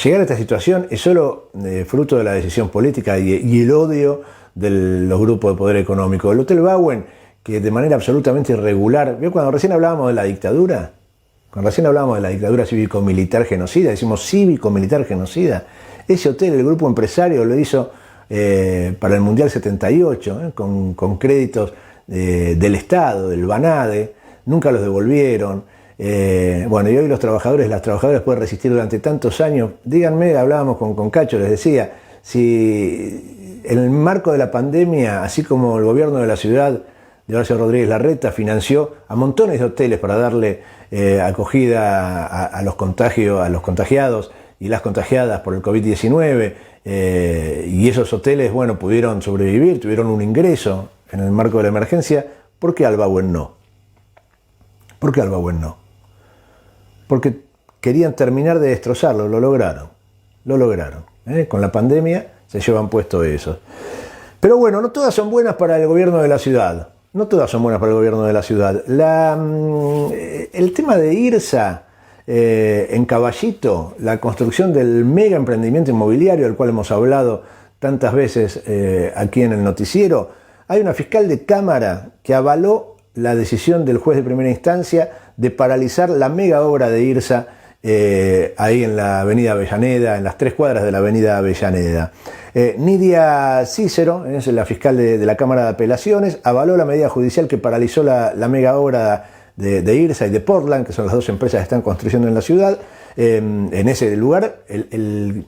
llegar a esta situación es solo fruto de la decisión política y el odio de los grupos de poder económico. El Hotel Bauen, que de manera absolutamente irregular, ¿vio cuando recién hablábamos de la dictadura? Cuando recién hablábamos de la dictadura cívico-militar genocida, decimos cívico-militar genocida. Ese hotel, el grupo empresario lo hizo para el Mundial 78, con créditos del Estado, del BANADE, nunca los devolvieron. Bueno, y hoy los trabajadores, las trabajadoras pueden resistir durante tantos años. Díganme, hablábamos con Cacho, les decía, si en el marco de la pandemia, así como el gobierno de la ciudad de Horacio Rodríguez Larreta financió a montones de hoteles para darle acogida a los contagiados y las contagiadas por el COVID-19, y esos hoteles, bueno, pudieron sobrevivir, tuvieron un ingreso en el marco de la emergencia, ¿por qué al Bauen no? ¿Por qué al Bauen no? Porque querían terminar de destrozarlo, lo lograron. Con la pandemia se llevan puesto eso. Pero bueno, no todas son buenas para el gobierno de la ciudad. El tema de IRSA en Caballito, la construcción del mega emprendimiento inmobiliario, del cual hemos hablado tantas veces aquí en el noticiero, hay una fiscal de Cámara que avaló la decisión del juez de primera instancia de paralizar la mega obra de IRSA ahí en la avenida Avellaneda, en las 3 cuadras de la avenida Avellaneda. Nidia Cícero, es la fiscal de la Cámara de Apelaciones, avaló la medida judicial que paralizó la mega obra de IRSA y de Portland, que son las 2 empresas que están construyendo en la ciudad. En ese lugar, el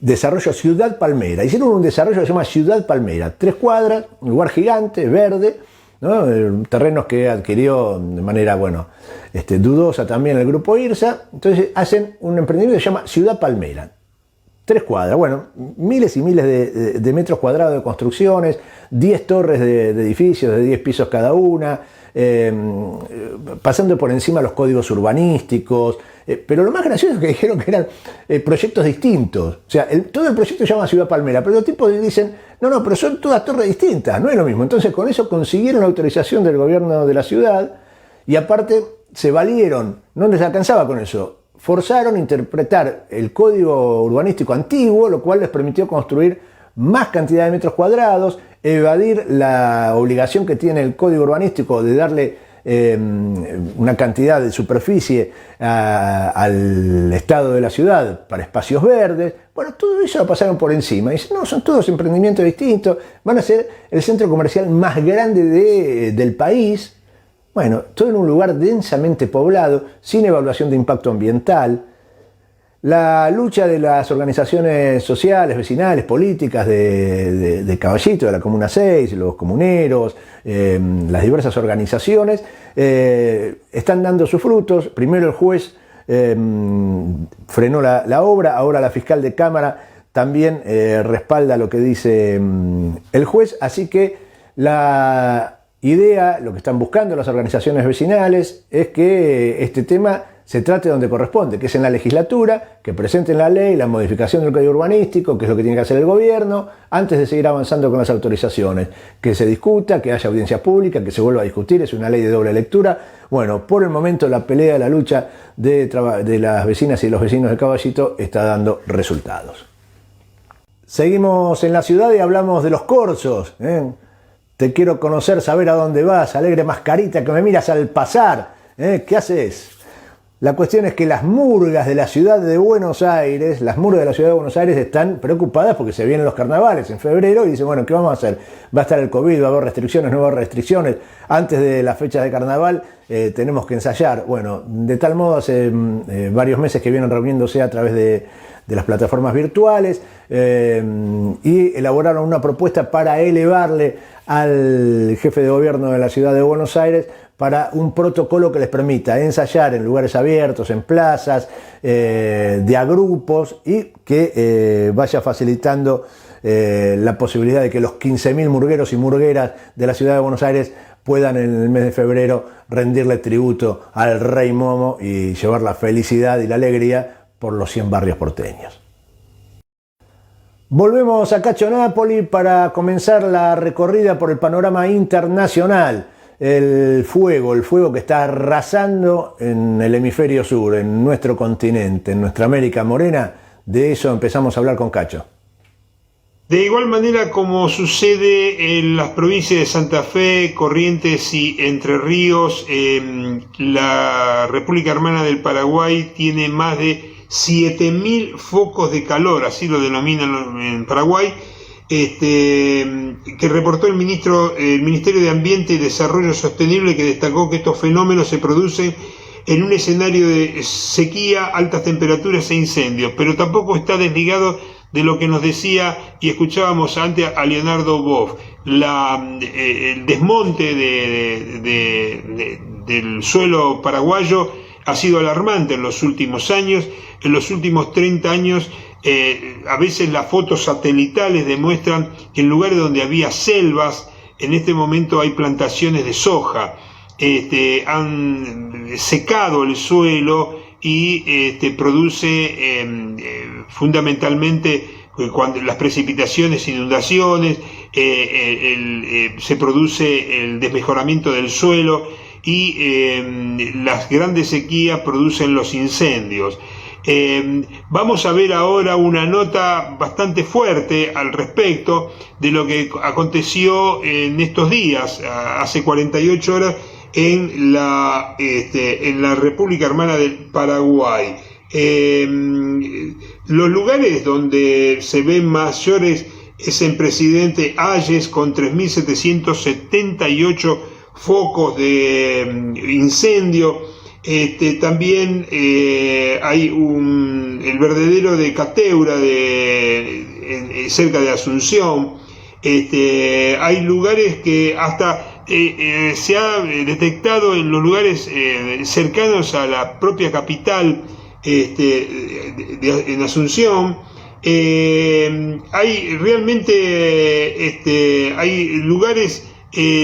desarrollo Ciudad Palmera. Hicieron un desarrollo que se llama Ciudad Palmera, 3 cuadras, un lugar gigante, verde, ¿no? Terrenos que adquirió de manera, dudosa también el grupo IRSA. Entonces hacen un emprendimiento que se llama Ciudad Palmera, 3 cuadras, miles y miles de metros cuadrados de construcciones, 10 torres de edificios de 10 pisos cada una, pasando por encima los códigos urbanísticos, pero lo más gracioso es que dijeron que eran proyectos distintos. O sea, todo el proyecto se llama Ciudad Palmera, pero los tipos dicen, no, pero son todas torres distintas, no es lo mismo. Entonces con eso consiguieron la autorización del gobierno de la ciudad, y aparte se valieron, no les alcanzaba con eso, forzaron a interpretar el código urbanístico antiguo, lo cual les permitió construir más cantidad de metros cuadrados, evadir la obligación que tiene el código urbanístico de darle una cantidad de superficie al estado de la ciudad para espacios verdes. Bueno, todo eso lo pasaron por encima. Y dicen, no, son todos emprendimientos distintos, van a ser el centro comercial más grande del país. Bueno, todo en un lugar densamente poblado, sin evaluación de impacto ambiental. La lucha de las organizaciones sociales, vecinales, políticas de Caballito, de la Comuna 6, los comuneros, las diversas organizaciones, están dando sus frutos. Primero el juez frenó la obra. Ahora la fiscal de Cámara también respalda lo que dice el juez, así que la idea, lo que están buscando las organizaciones vecinales, es que este tema se trate donde corresponde, que es en la legislatura, que presenten la ley, la modificación del código urbanístico, que es lo que tiene que hacer el gobierno, antes de seguir avanzando con las autorizaciones, que se discuta, que haya audiencia pública, que se vuelva a discutir, es una ley de doble lectura. Bueno, por el momento la pelea, la lucha de las vecinas y los vecinos de Caballito está dando resultados. Seguimos en la ciudad y hablamos de los corzos. Te quiero conocer, saber a dónde vas, alegre mascarita que me miras al pasar. ¿Qué haces? La cuestión es que las murgas de la ciudad de Buenos Aires, están preocupadas porque se vienen los carnavales en febrero y dicen, bueno, ¿qué vamos a hacer? Va a estar el COVID, va a haber restricciones, nuevas restricciones. Antes de las fechas de carnaval tenemos que ensayar. Bueno, de tal modo hace varios meses que vienen reuniéndose a través de las plataformas virtuales y elaboraron una propuesta para elevarle al jefe de gobierno de la ciudad de Buenos Aires para un protocolo que les permita ensayar en lugares abiertos, en plazas, de a grupos y que vaya facilitando la posibilidad de que los 15.000 murgueros y murgueras de la ciudad de Buenos Aires puedan en el mes de febrero rendirle tributo al Rey Momo y llevar la felicidad y la alegría por los 100 barrios porteños. Volvemos a Cacho Napoli para comenzar la recorrida por el panorama internacional. El fuego que está arrasando en el hemisferio sur, en nuestro continente, en nuestra América morena, de eso empezamos a hablar con Cacho. De igual manera como sucede en las provincias de Santa Fe, Corrientes y Entre Ríos, la República Hermana del Paraguay tiene más de 7.000 focos de calor, así lo denominan en Paraguay, que reportó el Ministerio de Ambiente y Desarrollo Sostenible, que destacó que estos fenómenos se producen en un escenario de sequía, altas temperaturas e incendios, pero tampoco está desligado de lo que nos decía y escuchábamos antes a Leonardo Boff, el desmonte del suelo paraguayo ha sido alarmante en los últimos años. En los últimos 30 años, a veces las fotos satelitales demuestran que en lugares donde había selvas, en este momento hay plantaciones de soja. Han secado el suelo y produce fundamentalmente cuando las precipitaciones, inundaciones, se produce el desmejoramiento del suelo y las grandes sequías producen los incendios. Vamos a ver ahora una nota bastante fuerte al respecto de lo que aconteció en estos días, hace 48 horas, en la República Hermana del Paraguay. Los lugares donde se ven mayores es en Presidente Hayes, con 3.778 focos de incendio. También hay el vertedero de Cateura cerca de Asunción. Hay lugares que hasta se ha detectado en los lugares cercanos a la propia capital, en Asunción. Hay realmente hay lugares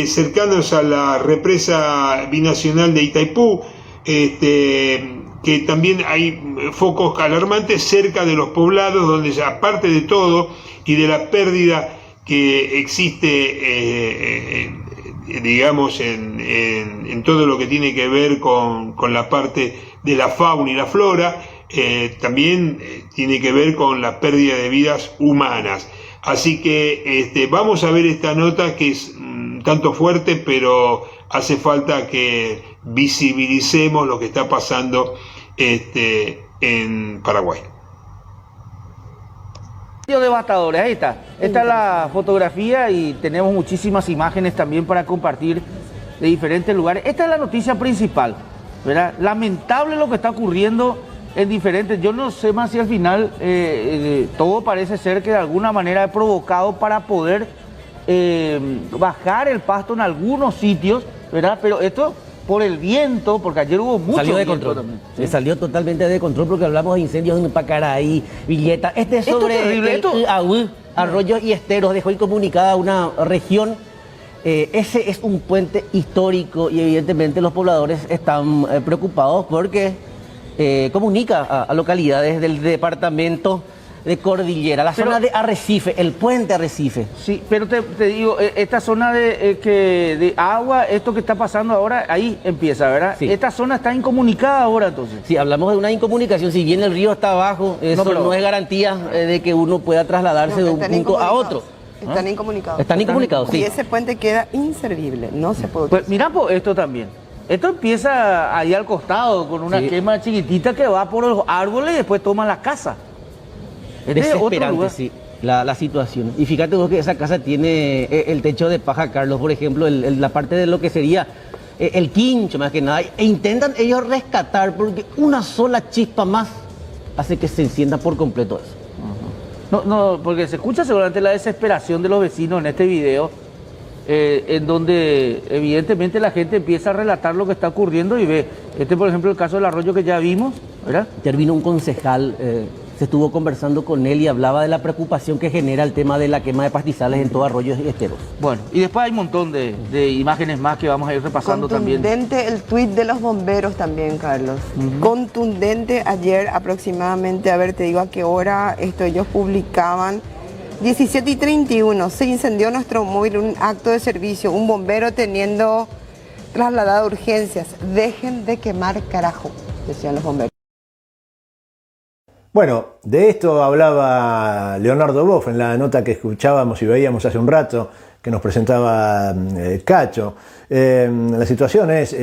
cercanos a la represa binacional de Itaipú, que también hay focos alarmantes cerca de los poblados, donde aparte de todo y de la pérdida que existe digamos en todo lo que tiene que ver con la parte de la fauna y la flora, también tiene que ver con la pérdida de vidas humanas. Así que vamos a ver esta nota, que es tanto fuerte, pero hace falta que visibilicemos lo que está pasando en Paraguay. Devastadores, ahí está. Esta es la fotografía y tenemos muchísimas imágenes también para compartir de diferentes lugares. Esta es la noticia principal, ¿verdad? Lamentable lo que está ocurriendo en diferentes. Yo no sé más si al final todo parece ser que de alguna manera es provocado para poder bajar el pasto en algunos sitios, ¿verdad? Pero esto por el viento, porque ayer hubo mucho salió de viento control. también. Se salió totalmente de control porque hablamos de incendios en Pacaraí, Villeta. Este es Esto sobre es terrible, el esto- Aú, arroyos y esteros. Dejó incomunicada una región. Ese es un puente histórico y evidentemente los pobladores están preocupados porque comunica a localidades del departamento de Cordillera, la Pero- zona de Arrecife, el puente Arrecife. Sí, pero te digo, esta zona de agua, esto que está pasando ahora, ahí empieza, ¿verdad? Sí. Esta zona está incomunicada ahora, entonces. Si hablamos de una incomunicación, si bien el río está abajo, eso pero- no es garantía de que uno pueda trasladarse de un están punto a incomunicados. otro. Están incomunicados. Están incomunicados, Y sí. ese puente queda inservible, no se puede Pues utilizar. mira, pues esto también. Esto empieza ahí al costado, con una Sí. quema chiquitita que va por los árboles y después toma la casa. Este es otro Desesperante, lugar. sí, la situación. Y fíjate vos que esa casa tiene el techo de paja, Carlos, por ejemplo, la parte de lo que sería el quincho, más que nada. E intentan ellos rescatar porque una sola chispa más hace que se encienda por completo eso. No, porque se escucha seguramente la desesperación de los vecinos en este video, en donde evidentemente la gente empieza a relatar lo que está ocurriendo y ve, por ejemplo, el caso del arroyo que ya vimos, ¿verdad? Intervino un concejal, se estuvo conversando con él y hablaba de la preocupación que genera el tema de la quema de pastizales en todo arroyos y esteros. Bueno, y después hay un montón de imágenes más que vamos a ir repasando también. Contundente el tuit de los bomberos también, Carlos. Contundente ayer aproximadamente, a ver, te digo a qué hora ellos publicaban. 17:31, se incendió nuestro móvil, un acto de servicio, un bombero teniendo trasladado a urgencias. Dejen de quemar, carajo, decían los bomberos. Bueno, de esto hablaba Leonardo Boff en la nota que escuchábamos y veíamos hace un rato, que nos presentaba Cacho. La situación es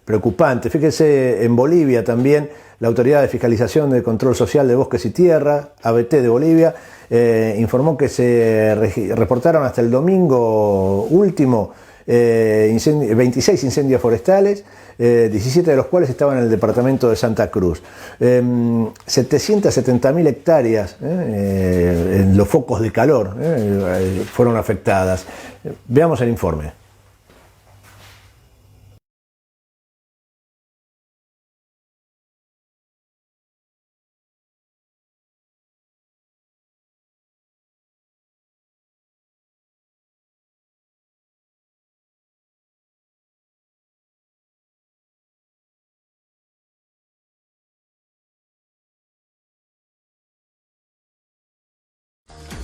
preocupante. Fíjese, en Bolivia también, la Autoridad de Fiscalización de Control Social de Bosques y Tierra, ABT de Bolivia, informó que se reportaron hasta el domingo último 26 incendios forestales, 17 de los cuales estaban en el departamento de Santa Cruz. 770.000 hectáreas en los focos de calor fueron afectadas. Veamos el informe.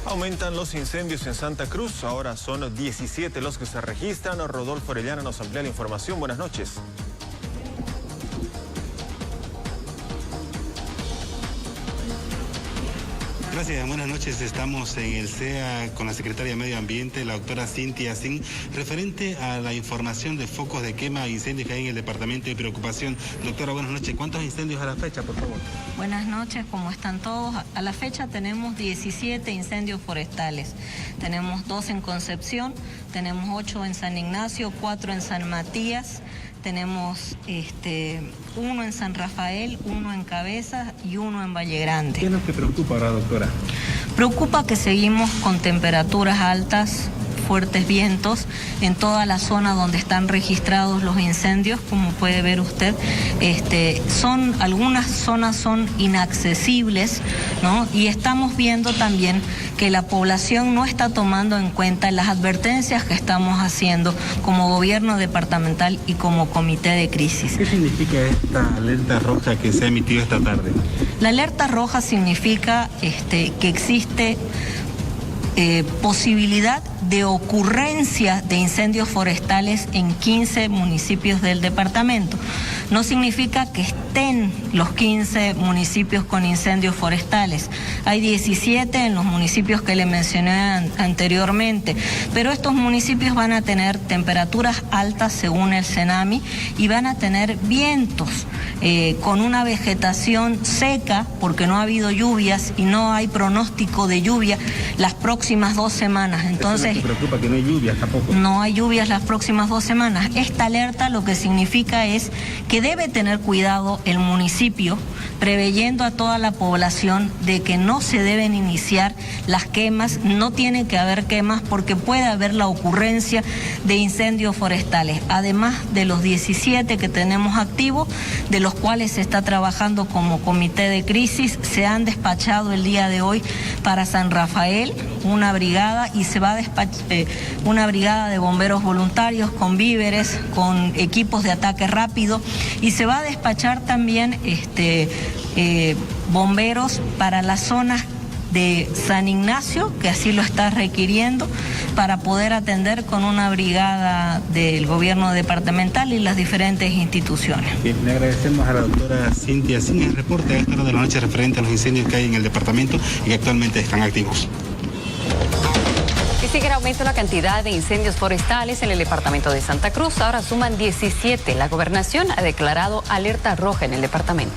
Aumentan los incendios en Santa Cruz, ahora son 17 los que se registran. Rodolfo Orellana nos amplía la información. Buenas noches. Gracias, buenas noches. Estamos en el CEA con la secretaria de Medio Ambiente, la doctora Cintia Sin, referente a la información de focos de quema e incendios que hay en el departamento de preocupación. Doctora, buenas noches. ¿Cuántos incendios a la fecha, por favor? Buenas noches, ¿cómo están todos? A la fecha tenemos 17 incendios forestales. Tenemos 2 en Concepción, tenemos 8 en San Ignacio, 4 en San Matías, tenemos 1 en San Rafael, 1 en Cabezas y 1 en Valle Grande. ¿Qué es lo que preocupa ahora, doctora? Preocupa que seguimos con temperaturas altas, fuertes vientos en toda la zona donde están registrados los incendios, como puede ver usted. Algunas zonas son inaccesibles, ¿no? Y estamos viendo también que la población no está tomando en cuenta las advertencias que estamos haciendo como gobierno departamental y como comité de crisis. ¿Qué significa esta alerta roja que se ha emitido esta tarde? La alerta roja significa que existe posibilidad de ocurrencia de incendios forestales en 15 municipios del departamento. No significa que estén los 15 municipios con incendios forestales. Hay 17 en los municipios que le mencioné anteriormente, pero estos municipios van a tener temperaturas altas según el CENAMI y van a tener vientos con una vegetación seca porque no ha habido lluvias y no hay pronóstico de lluvia las próximas 2 semanas. Entonces, ¿Te preocupa que no hay lluvias tampoco? no hay lluvias las próximas 2 semanas. Esta alerta lo que significa es que que debe tener cuidado el municipio, preveyendo a toda la población de que no se deben iniciar las quemas, no tiene que haber quemas porque puede haber la ocurrencia de incendios forestales, además de los 17 que tenemos activos, de los cuales se está trabajando como comité de crisis. Se han despachado el día de hoy para San Rafael una brigada y se va a despachar una brigada de bomberos voluntarios con víveres, con equipos de ataque rápido, y se va a despachar también bomberos para las zonas de San Ignacio, que así lo está requiriendo, para poder atender con una brigada del gobierno departamental y las diferentes instituciones. Bien, le agradecemos a la doctora Cintia Sin el reporte a esta hora de la noche referente a los incendios que hay en el departamento y que actualmente están activos. Y sigue en aumento la cantidad de incendios forestales en el departamento de Santa Cruz. Ahora suman 17. La gobernación ha declarado alerta roja en el departamento.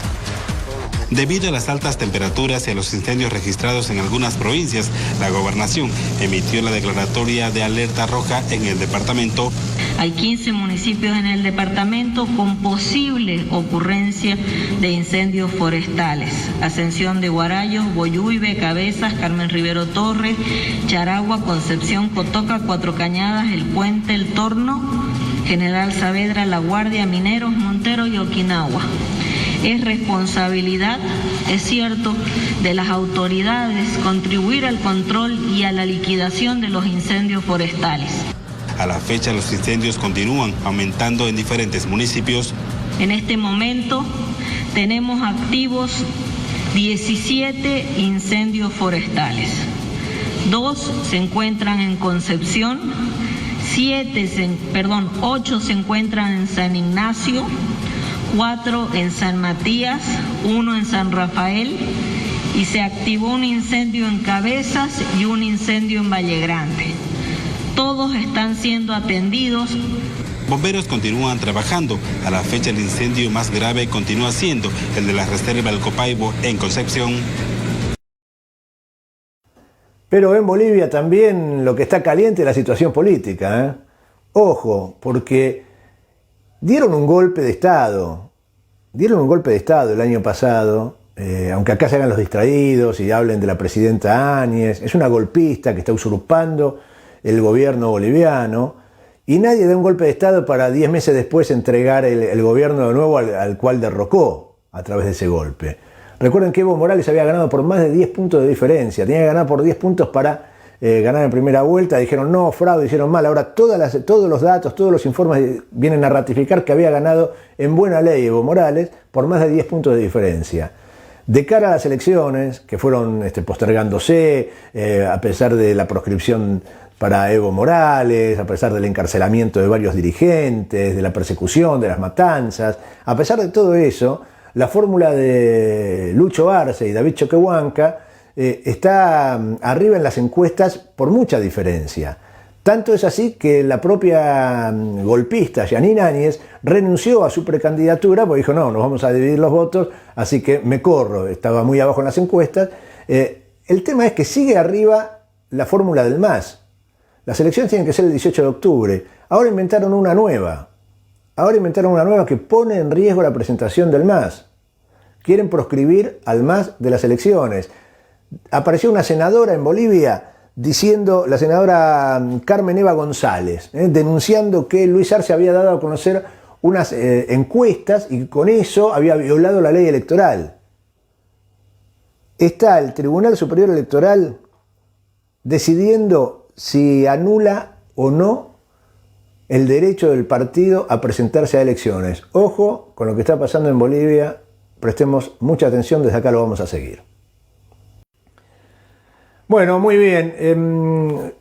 Debido a las altas temperaturas y a los incendios registrados en algunas provincias, la gobernación emitió la declaratoria de alerta roja en el departamento. Hay 15 municipios en el departamento con posible ocurrencia de incendios forestales. Ascensión de Guarayos, Boyuibe, Cabezas, Carmen Rivero Torres, Charagua, Concepción, Cotoca, Cuatro Cañadas, El Puente, El Torno, General Saavedra, La Guardia, Mineros, Montero y Okinawa. Es responsabilidad, es cierto, de las autoridades contribuir al control y a la liquidación de los incendios forestales. A la fecha, los incendios continúan aumentando en diferentes municipios. En este momento tenemos activos 17 incendios forestales. 2 se encuentran en Concepción, 8 se encuentran en San Ignacio, 4 en San Matías, 1 en San Rafael, y se activó un incendio en Cabezas y un incendio en Valle Grande. Todos están siendo atendidos. Bomberos continúan trabajando. A la fecha, el incendio más grave continúa siendo el de la reserva del Copaibo en Concepción. Pero en Bolivia también lo que está caliente es la situación política, ¿eh? Ojo, porque dieron un golpe de Estado el año pasado, aunque acá se hagan los distraídos y hablen de la presidenta Áñez. Es una golpista que está usurpando el gobierno boliviano, y nadie da un golpe de Estado para 10 meses después entregar el gobierno de nuevo al cual derrocó a través de ese golpe. Recuerden que Evo Morales había ganado por más de 10 puntos de diferencia, tenía que ganar por 10 puntos para ganar en primera vuelta. Dijeron no, fraude, hicieron mal. Ahora todos los datos, todos los informes vienen a ratificar que había ganado en buena ley Evo Morales por más de 10 puntos de diferencia. De cara a las elecciones, que fueron postergándose, a pesar de la proscripción para Evo Morales, a pesar del encarcelamiento de varios dirigentes, de la persecución, de las matanzas, a pesar de todo eso, la fórmula de Lucho Arce y David Choquehuanca está arriba en las encuestas por mucha diferencia. Tanto es así que la propia golpista Jeanine Áñez renunció a su precandidatura porque dijo no, nos vamos a dividir los votos, así que me corro, estaba muy abajo en las encuestas. El tema es que sigue arriba la fórmula del MAS. Las elecciones tienen que ser el 18 de octubre. Ahora inventaron una nueva. Que pone en riesgo la presentación del MAS. Quieren proscribir al MAS de las elecciones. Apareció una senadora en Bolivia diciendo, la senadora Carmen Eva González, denunciando que Luis Arce había dado a conocer unas encuestas y con eso había violado la ley electoral. Está el Tribunal Superior Electoral decidiendo si anula o no el derecho del partido a presentarse a elecciones. Ojo con lo que está pasando en Bolivia, prestemos mucha atención, desde acá lo vamos a seguir. Bueno, muy bien.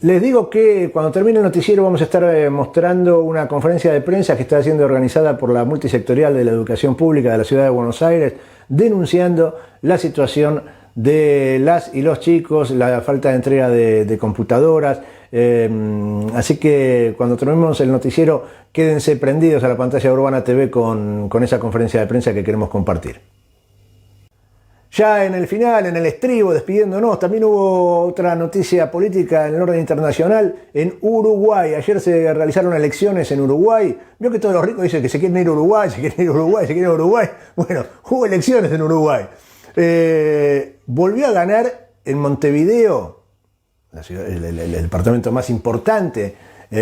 Les digo que cuando termine el noticiero vamos a estar mostrando una conferencia de prensa que está siendo organizada por la Multisectorial de la Educación Pública de la Ciudad de Buenos Aires, denunciando la situación de las y los chicos, la falta de entrega de computadoras. Así que cuando terminemos el noticiero, quédense prendidos a la pantalla de Urbana TV con esa conferencia de prensa que queremos compartir. Ya en el final, en el estribo, despidiéndonos, también hubo otra noticia política en el orden internacional en Uruguay. Ayer se realizaron elecciones en Uruguay. Vio que todos los ricos dicen que se quieren ir a Uruguay, se quieren ir a Uruguay, se quieren ir a Uruguay. Bueno, hubo elecciones en Uruguay. Volvió a ganar en Montevideo, la ciudad, el departamento más importante,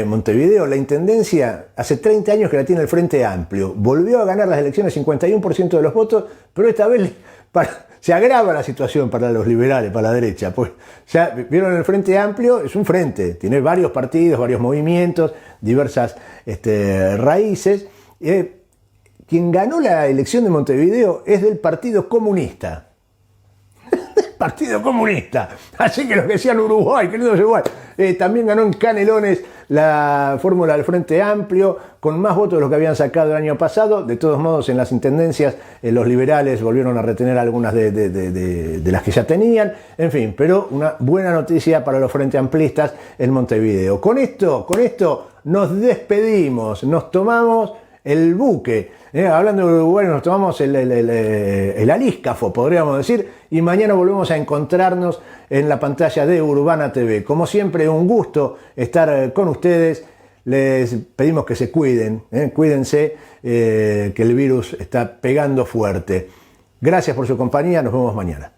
Montevideo, la intendencia. Hace 30 años que la tiene el Frente Amplio. Volvió a ganar las elecciones, 51% de los votos, pero esta vez se agrava la situación para los liberales, para la derecha. Pues ya vieron, el Frente Amplio es un frente, tiene varios partidos, varios movimientos, diversas raíces. Quien ganó la elección de Montevideo es del Partido Comunista. Partido Comunista. Así que los que decían Uruguay, queridos Uruguay. También ganó en Canelones la fórmula del Frente Amplio, con más votos de los que habían sacado el año pasado. De todos modos, en las intendencias, los liberales volvieron a retener algunas de las que ya tenían. En fin, pero una buena noticia para los Frente Amplistas en Montevideo. Con esto nos despedimos, nos tomamos el buque. Hablando de Uruguay, nos tomamos el alíscafo, podríamos decir, y mañana volvemos a encontrarnos en la pantalla de Urbana TV. Como siempre, un gusto estar con ustedes. Les pedimos que se cuiden, cuídense, que el virus está pegando fuerte. Gracias por su compañía, nos vemos mañana.